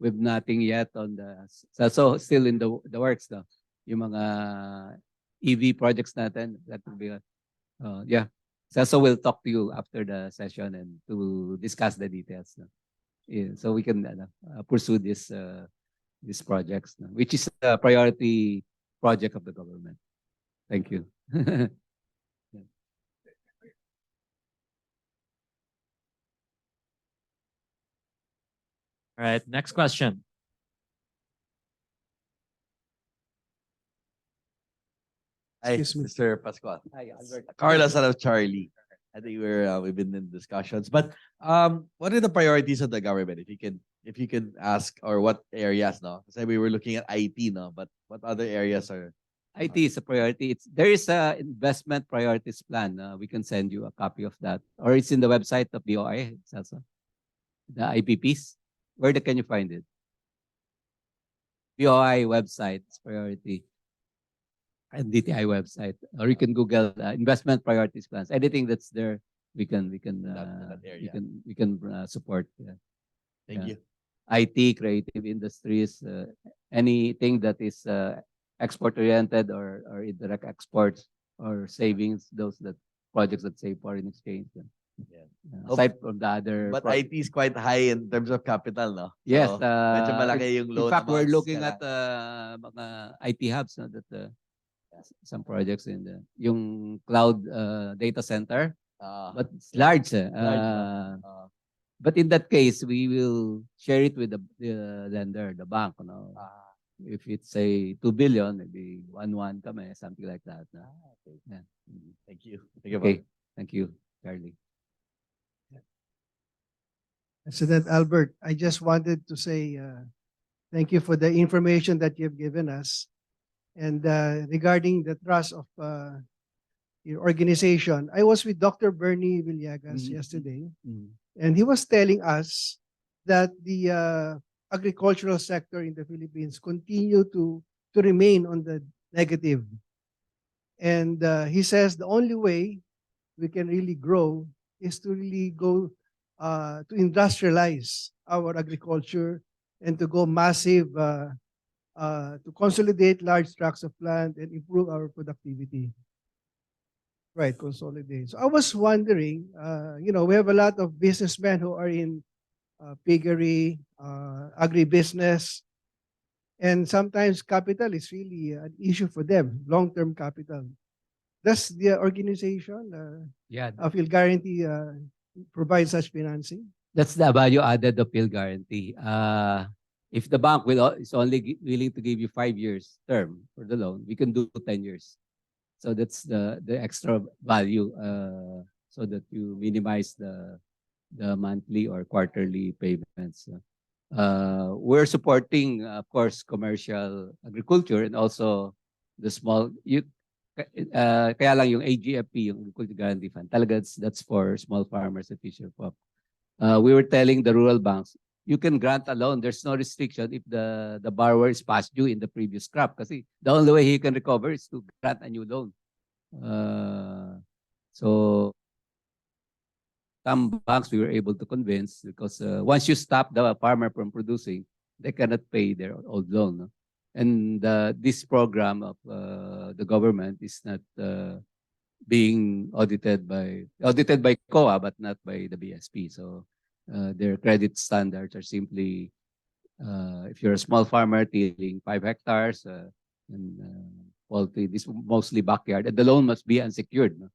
I: We've nothing yet on the, so still in the works though. Yung mga EV projects natin, that will be, yeah. So we'll talk to you after the session and to discuss the details. No? Yeah, so we can pursue these projects, no? Which is a priority project of the government. Thank you.
A: All right, next question.
K: Hi,
B: Excuse me.
K: Mr. Pascual.
I: Hi, Alberto.
K: Carla, son of Charlie. I think we've been in discussions, but what are the priorities of the government? If you can ask, or what areas, no? Say we were looking at IT, no, but what other areas are?
I: IT is a priority. There is a investment priorities plan. We can send you a copy of that, or it's in the website of BOI. It's also the IPPs. Where can you find it? BOI website is priority, and DTI website, or you can Google investment priorities plans. Anything that's there, we can
K: that area.
I: we can support. Yeah.
K: Thank you.
I: IT, creative industries, anything that is export oriented or indirect exports or savings, those that projects that save foreign exchange.
K: Yeah.
I: Aside from the other,
K: But IT is quite high in terms of capital, no?
I: yes,
K: So, medyo malaki yung
I: in
K: loan
I: fact, we're
K: amounts
I: looking at
K: kailangan.
I: mga IT hubs, no, that some projects in yung cloud data center, but it's large. But in that case, we will share it with the lender, the bank. No? If it's say 2 billion, maybe 1-1 kami, something like that. No?
K: Okay.
I: Yeah.
K: Thank you. Thank you.
I: Okay. Thank you, Charlie.
L: President Albert, I just wanted to say thank you for the information that you've given us. And regarding the trust of your organization, I was with Dr. Bernie Villegas yesterday, and he was telling us that the agricultural sector in the Philippines continue to remain on the negative. And he says the only way we can really grow is to really go to industrialize our agriculture and to go massive, to consolidate large tracts of land and improve our productivity. Right, consolidate. So I was wondering, we have a lot of businessmen who are in piggery, agribusiness, and sometimes capital is really an issue for them, long-term capital. Does the organization, PhilGuarantee, provide such financing?
I: That's the value added of PhilGuarantee. If the bank is only willing to give you 5 years term for the loan, we can do 10 years. So that's the extra value, so that you minimize the monthly or quarterly payments. We're supporting, of course, commercial agriculture and also the small. Kaya lang yung AGFP, yung Agriculture Guarantee Fund, talaga that's for small farmers and fisher folk. We were telling the rural banks, you can grant a loan. There's no restriction if the borrower is past due in the previous crop. Kasi the only way he can recover is to grant a new loan. So some banks we were able to convince, because once you stop the farmer from producing, they cannot pay their old loan. No? And this program of the government is not being audited by COA, but not by the BSP. So their credit standards are simply, if you're a small farmer tilling 5 hectares and poultry, this mostly backyard, and the loan must be unsecured. No?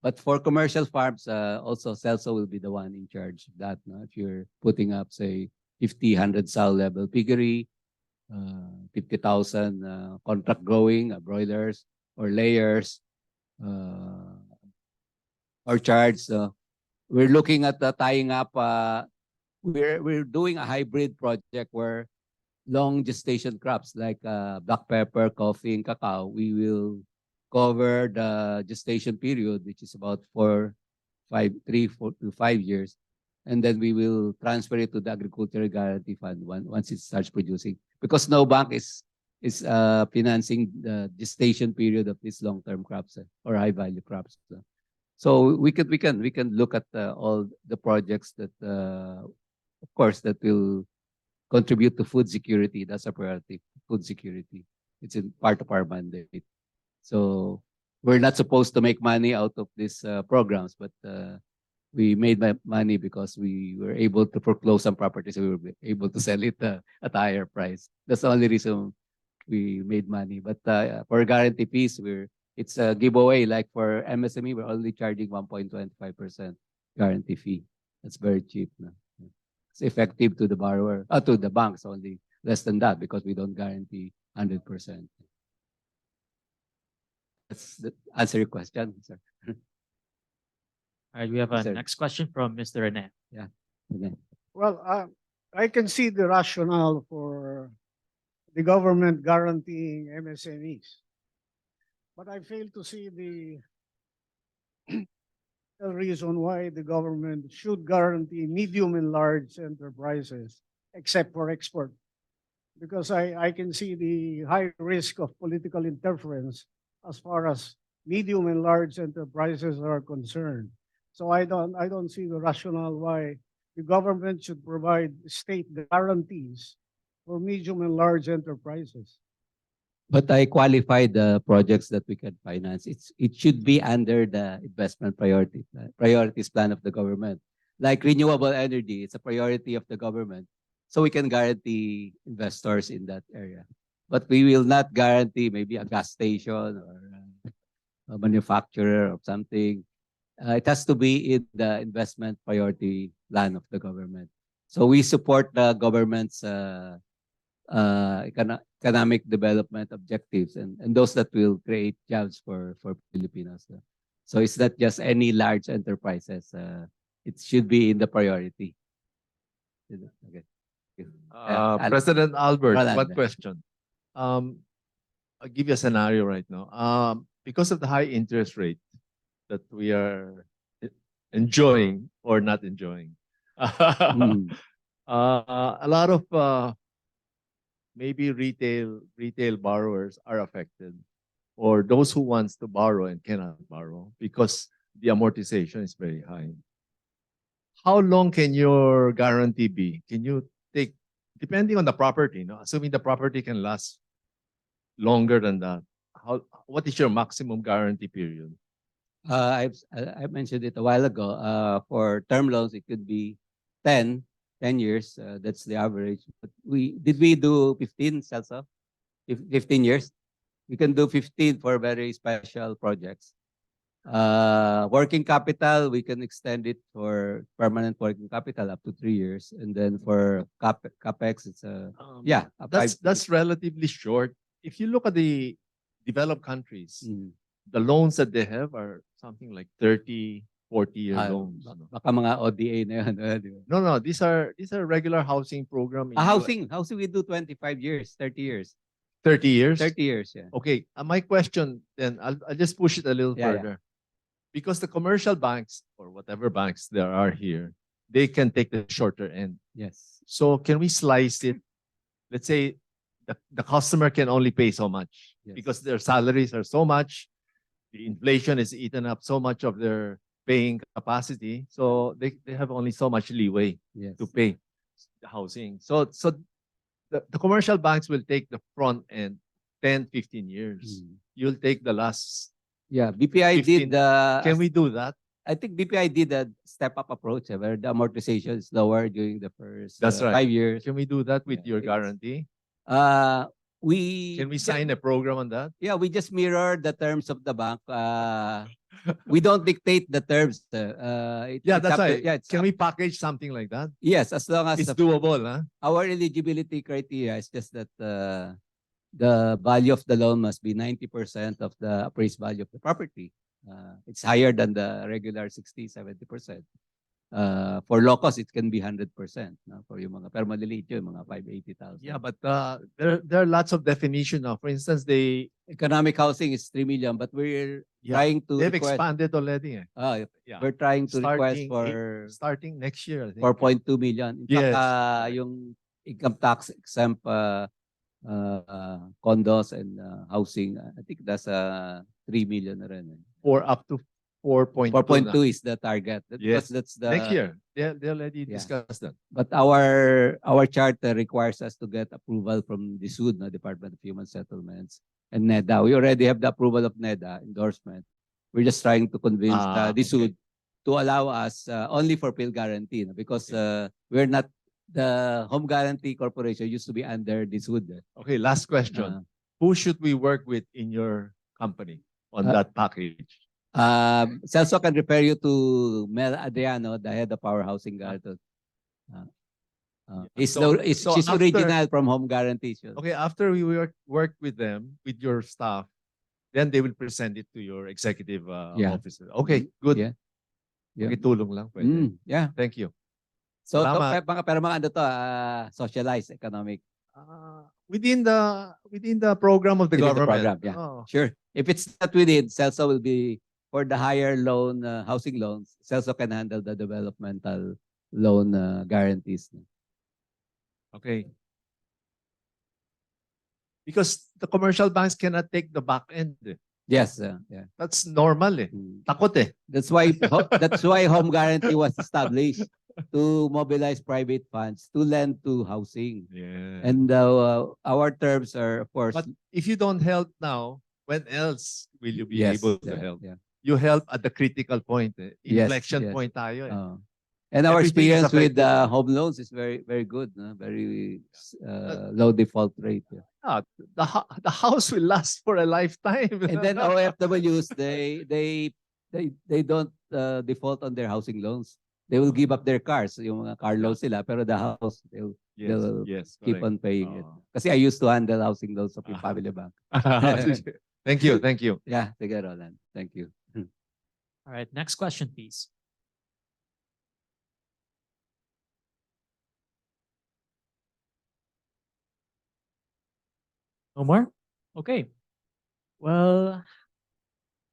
I: But for commercial farms, also CELSO will be the one in charge of that. No? If you're putting up, say, 50, 100 sow level piggery, 50,000 contract growing, broilers or layers, orchards. We're looking at tying up. We're doing a hybrid project where long gestation crops like black pepper, coffee, and cacao, we will cover the gestation period, which is about 3 to 5 years, and then we will transfer it to the Agricultural Guarantee Fund once it starts producing. Because no bank is financing the gestation period of these long-term crops or high-value crops. So we can look at all the projects that, of course, that will contribute to food security. That's a priority, food security. It's in part of our mandate. So we're not supposed to make money out of these programs, but we made money because we were able to foreclose some properties. We were able to sell it at a higher price. That's the only reason we made money. But for guarantee fees, it's a giveaway. Like for MSME, we're only charging 1.25% guarantee fee. That's very cheap. No? It's effective to the borrower, to the banks only less than that because we don't guarantee 100%. Answer your question, sir.
A: All right, we have a
I: Sir.
A: next question from Mr. Rene.
I: Okay.
M: Well, I can see the rationale for the government guaranteeing MSMEs, but I fail to see the reason why the government should guarantee medium and large enterprises, except for export. Because I can see the high risk of political interference as far as medium and large enterprises are concerned. So I don't see the rationale why the government should provide state guarantees for medium and large enterprises.
I: But I qualified the projects that we can finance. It should be under the investment priorities plan of the government. Like renewable energy, it's a priority of the government. So we can guarantee investors in that area. But we will not guarantee maybe a gas station or a manufacturer or something. It has to be in the investment priority plan of the government. So we support the government's economic development objectives and those that will create jobs for Filipinos. So it's not just any large enterprises. It should be in the priority. Okay.
K: President Albert,
I: Roland.
K: one question. I'll give you a scenario right now. Because of the high interest rate that we are enjoying or not enjoying,
I: Mm.
K: a lot of maybe retail borrowers are affected, or those who wants to borrow and cannot borrow because the amortization is very high. How long can your guarantee be? Can you take, depending on the property, assuming the property can last longer than that, what is your maximum guarantee period?
I: I mentioned it a while ago. For term loans, it could be 10 years. That's the average. But did we do 15, Celso? 15 years? We can do 15 for very special projects. Working capital, we can extend it for permanent working capital up to 3 years. And then for capex, it's
K: that's relatively short. If you look at the developed countries,
I: Mm.
K: the loans that they have are something like 30, 40-year loans.
I: Baka mga ODA na yun. Di ba?
K: No, these are regular housing program.
I: Housing we do 25 years, 30 years.
K: 30 years?
I: 30 years, yeah.
K: Okay, my question then, I'll just push it a little
I: Yeah,
K: further. Because the commercial banks, or whatever banks there are here, they can take the shorter end.
I: Yes.
K: So can we slice it? Let's say the customer can only pay so much
I: Yes.
K: because their salaries are so much, the inflation is eaten up so much of their paying capacity, so they have only so much leeway
I: Yes.
K: to pay the housing. So the commercial banks will take the front end 10, 15 years.
I: Mm.
K: You'll take the last.
I: Yeah, BPI
K: 15.
I: did
K: Can we do that?
I: I think BPI did a step-up approach where the amortization is lower during the first
K: That's right.
I: 5 years.
K: Can we do that with
I: Yeah,
K: your guarantee?
I: We
K: Can we sign a program on that?
I: Yeah, we just mirror the terms of the bank. We don't dictate the terms.
K: Yeah,
I: it's
K: that's
I: up to-
K: right.
I: yeah, it's
K: Can
I: up-
K: we package something like that?
I: Yes, as long as
K: It's doable, huh?
I: our eligibility criteria is just that the value of the loan must be 90% of the appraised value of the property. It's higher than the regular 60, 70%. For low cost, it can be 100%. No? For yung mga, pero maliliit yun, mga 580,000.
K: Yeah, but there are lots of definition now. For instance,
I: Economic housing is 3 million, but we're trying to
K: they've
I: request,
K: expanded already.
I: yeah, we're trying to request for
K: starting next year, I think.
I: 4.2 million. In
K: Yes.
I: fact, yung income tax exempt condos and housing, I think that's 3 million na rin.
K: For up to 4.2.
I: 4.2 is the target.
K: Yes.
I: That's the
K: Next year. they already
I: Yeah.
K: discussed that.
I: But our charter requires us to get approval from the SUD, no, Department of Human Settlements, and NEDA. We already have the approval of NEDA endorsement. We're just trying to convince the SUD to allow us only for PhilGuarantee, no, because we're not, the Home Guarantee Corporation used to be under the SUD.
K: Okay, last question. Who should we work with in your company on that package?
I: Celso can refer you to Mel Adriano, the head of our housing guard. She's
K: after-
I: original from Home Guarantee.
K: Okay, after we work with them, with your staff, then they will present it to your executive
I: Yeah.
K: officer. Okay, good.
I: Yeah. Yeah.
K: Tulong lang pwede.
I: Yeah.
K: Thank you.
I: So,
K: Salamat.
I: pero mga ano to, socialized economic.
K: Within the program of the
I: Within the
K: government.
I: program, yeah.
K: Oh.
I: Sure. If it's not within, CELSO will be for the higher loan, housing loans. CELSO can handle the developmental loan guarantees.
K: Okay. Because the commercial banks cannot take the back end.
I: Yes. Yeah.
K: That's normal eh. Takot eh.
I: That's why Home Guarantee was established to mobilize private funds to lend to housing.
K: Yeah.
I: And our terms are, of course,
K: But if you don't help now, when else will you be
I: yes,
K: able to
I: yeah,
K: help?
I: yeah.
K: You help at the critical point. Eh.
I: Yes,
K: Inflection
I: yes.
K: point tayo eh.
I: And our
K: Everything is
I: experience with
K: affected.
I: home loans is very, very good. No? Very low default rate. Yeah.
K: The house will last for a lifetime.
I: And then OFWs, they don't default on their housing loans. They will give up their cars, yung mga car loans sila, pero the house, they'll keep
K: correct.
I: on paying it. Kasi I used to handle housing loans of yung family bank.
K: Thank you, thank you.
I: Yeah, sige, Roland. Thank you.
A: All right, next question, please. No more? Okay. Well,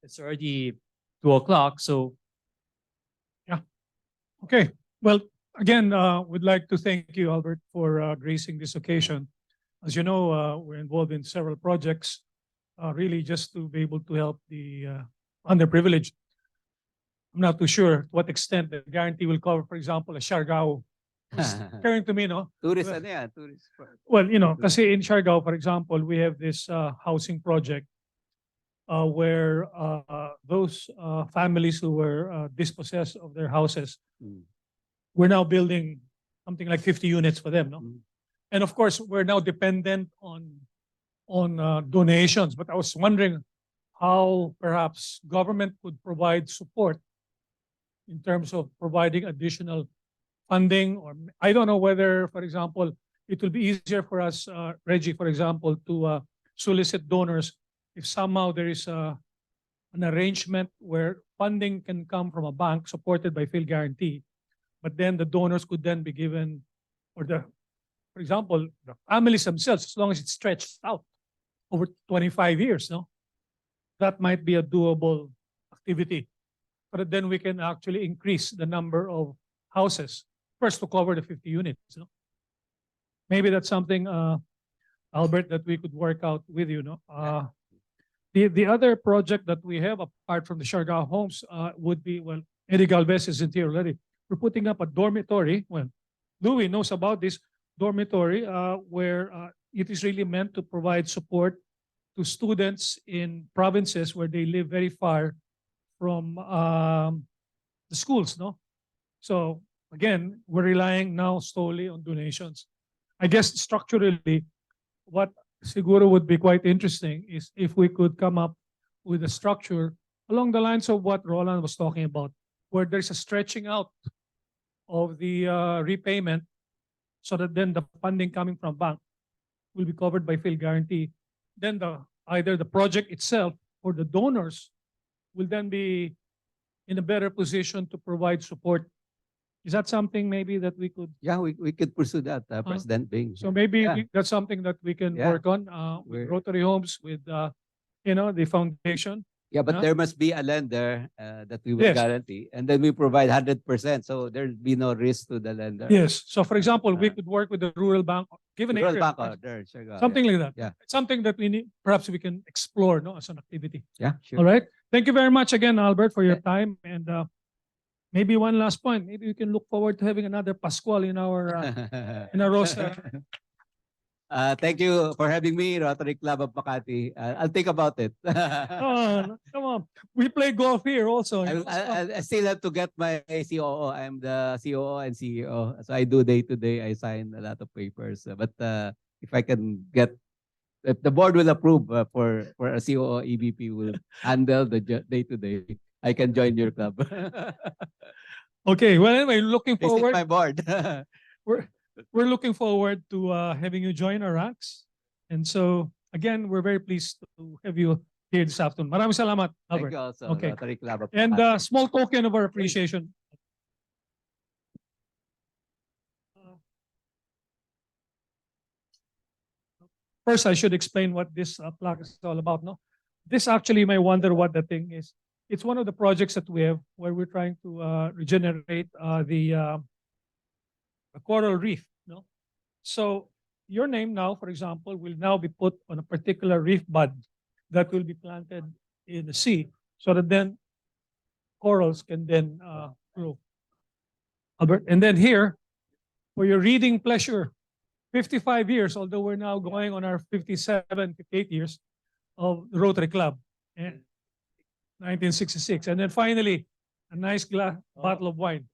A: it's already 2 o'clock, so
B: Okay, well, again, we'd like to thank you, Albert, for gracing this occasion. As you know, we're involved in several projects, really just to be able to help the underprivileged. I'm not too sure to what extent the guarantee will cover, for example, a Siargao. Who's occurring to me, no?
I: Tourist, ano yan? Tourist.
B: Well, kasi in Siargao, for example, we have this housing project where those families who were dispossessed of their houses, we're now building something like 50 units for them, no? And of course, we're now dependent on donations. But I was wondering how perhaps government could provide support in terms of providing additional funding, or I don't know whether, for example, it will be easier for us, Reggie, for example, to solicit donors if somehow there is an arrangement where funding can come from a bank supported by PhilGuarantee, but then the donors could then be given, or for example, the families themselves, as long as it's stretched out over 25 years, no? That might be a doable activity. But then we can actually increase the number of houses, first to cover the 50 units, no? Maybe that's something, Albert, that we could work out with you, no? The other project that we have, apart from the Siargao homes, would be, well, Eddie Galvez isn't here already. We're putting up a dormitory. Well, Louis knows about this dormitory where it is really meant to provide support to students in provinces where they live very far from the schools, no? So again, we're relying now solely on donations. I guess structurally, what siguro would be quite interesting is if we could come up with a structure along the lines of what Roland was talking about, where there's a stretching out of the repayment so that then the funding coming from bank will be covered by PhilGuarantee. Then either the project itself or the donors will then be in a better position to provide support. Is that something maybe that we could?
I: Yeah, we could pursue that, President Bing.
B: So maybe
I: Yeah.
B: that's something that we can
I: Yeah.
B: work on with Rotary Homes, with the foundation.
I: Yeah, but
B: Yeah.
I: there must be a lender that we will
B: Yes.
I: guarantee, and then we provide 100%, so there'll be no risk to the lender.
B: Yes. So for example, we could work with the rural bank, given
I: Rural
B: area,
I: bank, there, Siargao,
B: something
I: yeah.
B: like that.
I: Yeah.
B: It's something that we need, perhaps we can explore, no, as an activity.
I: Yeah, sure.
B: All right. Thank you very much again, Albert, for your time, and maybe one last point. Maybe we can look forward to having another Pascual in our roster.
I: Thank you for having me, Rotary Club of Makati. I'll think about it.
B: Oh, come on. We play golf here also.
I: I still have to get my COO. I'm the COO and CEO. So I do day to day. I sign a lot of papers. But if I can get, if the board will approve for a COO, EVP will handle the day to day, I can join your club.
B: Okay. Well, anyway, looking
I: This is
B: forward.
I: my board.
B: We're looking forward to having you join our ranks. And so, again, we're very pleased to have you here this afternoon. Maraming salamat,
I: Thank
B: Albert.
I: you also,
B: Okay.
I: Rotary Club of
B: And
I: Makati.
B: small token of our appreciation. First, I should explain what this plaque is all about. No, this actually, you may wonder what the thing is. It's one of the projects that we have where we're trying to regenerate the coral reef. No, so your name now, for example, will now be put on a particular reef bud that will be planted in the sea, so that then corals can then grow. Albert, and then here, for your reading pleasure, 55 years, although we're now going on our 57, 58 years of the Rotary Club, and 1966. And then finally, a nice bottle of wine.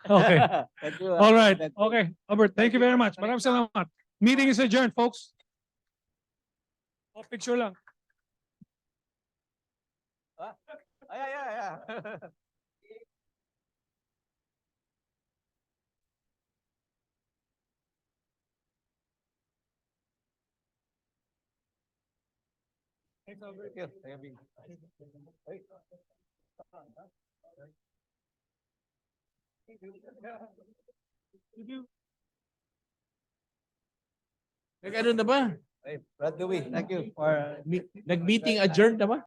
B: Okay.
I: Thank you.
B: All right. Okay. Albert, thank you very much. Maraming salamat. Meeting is adjourned, folks. Oh, picture lang.
I: Yeah.
B: Thanks, Albert.
K: Nag-ano na ba?
I: Brad Louie, thank you for
K: Nag-meeting adjourned na ba?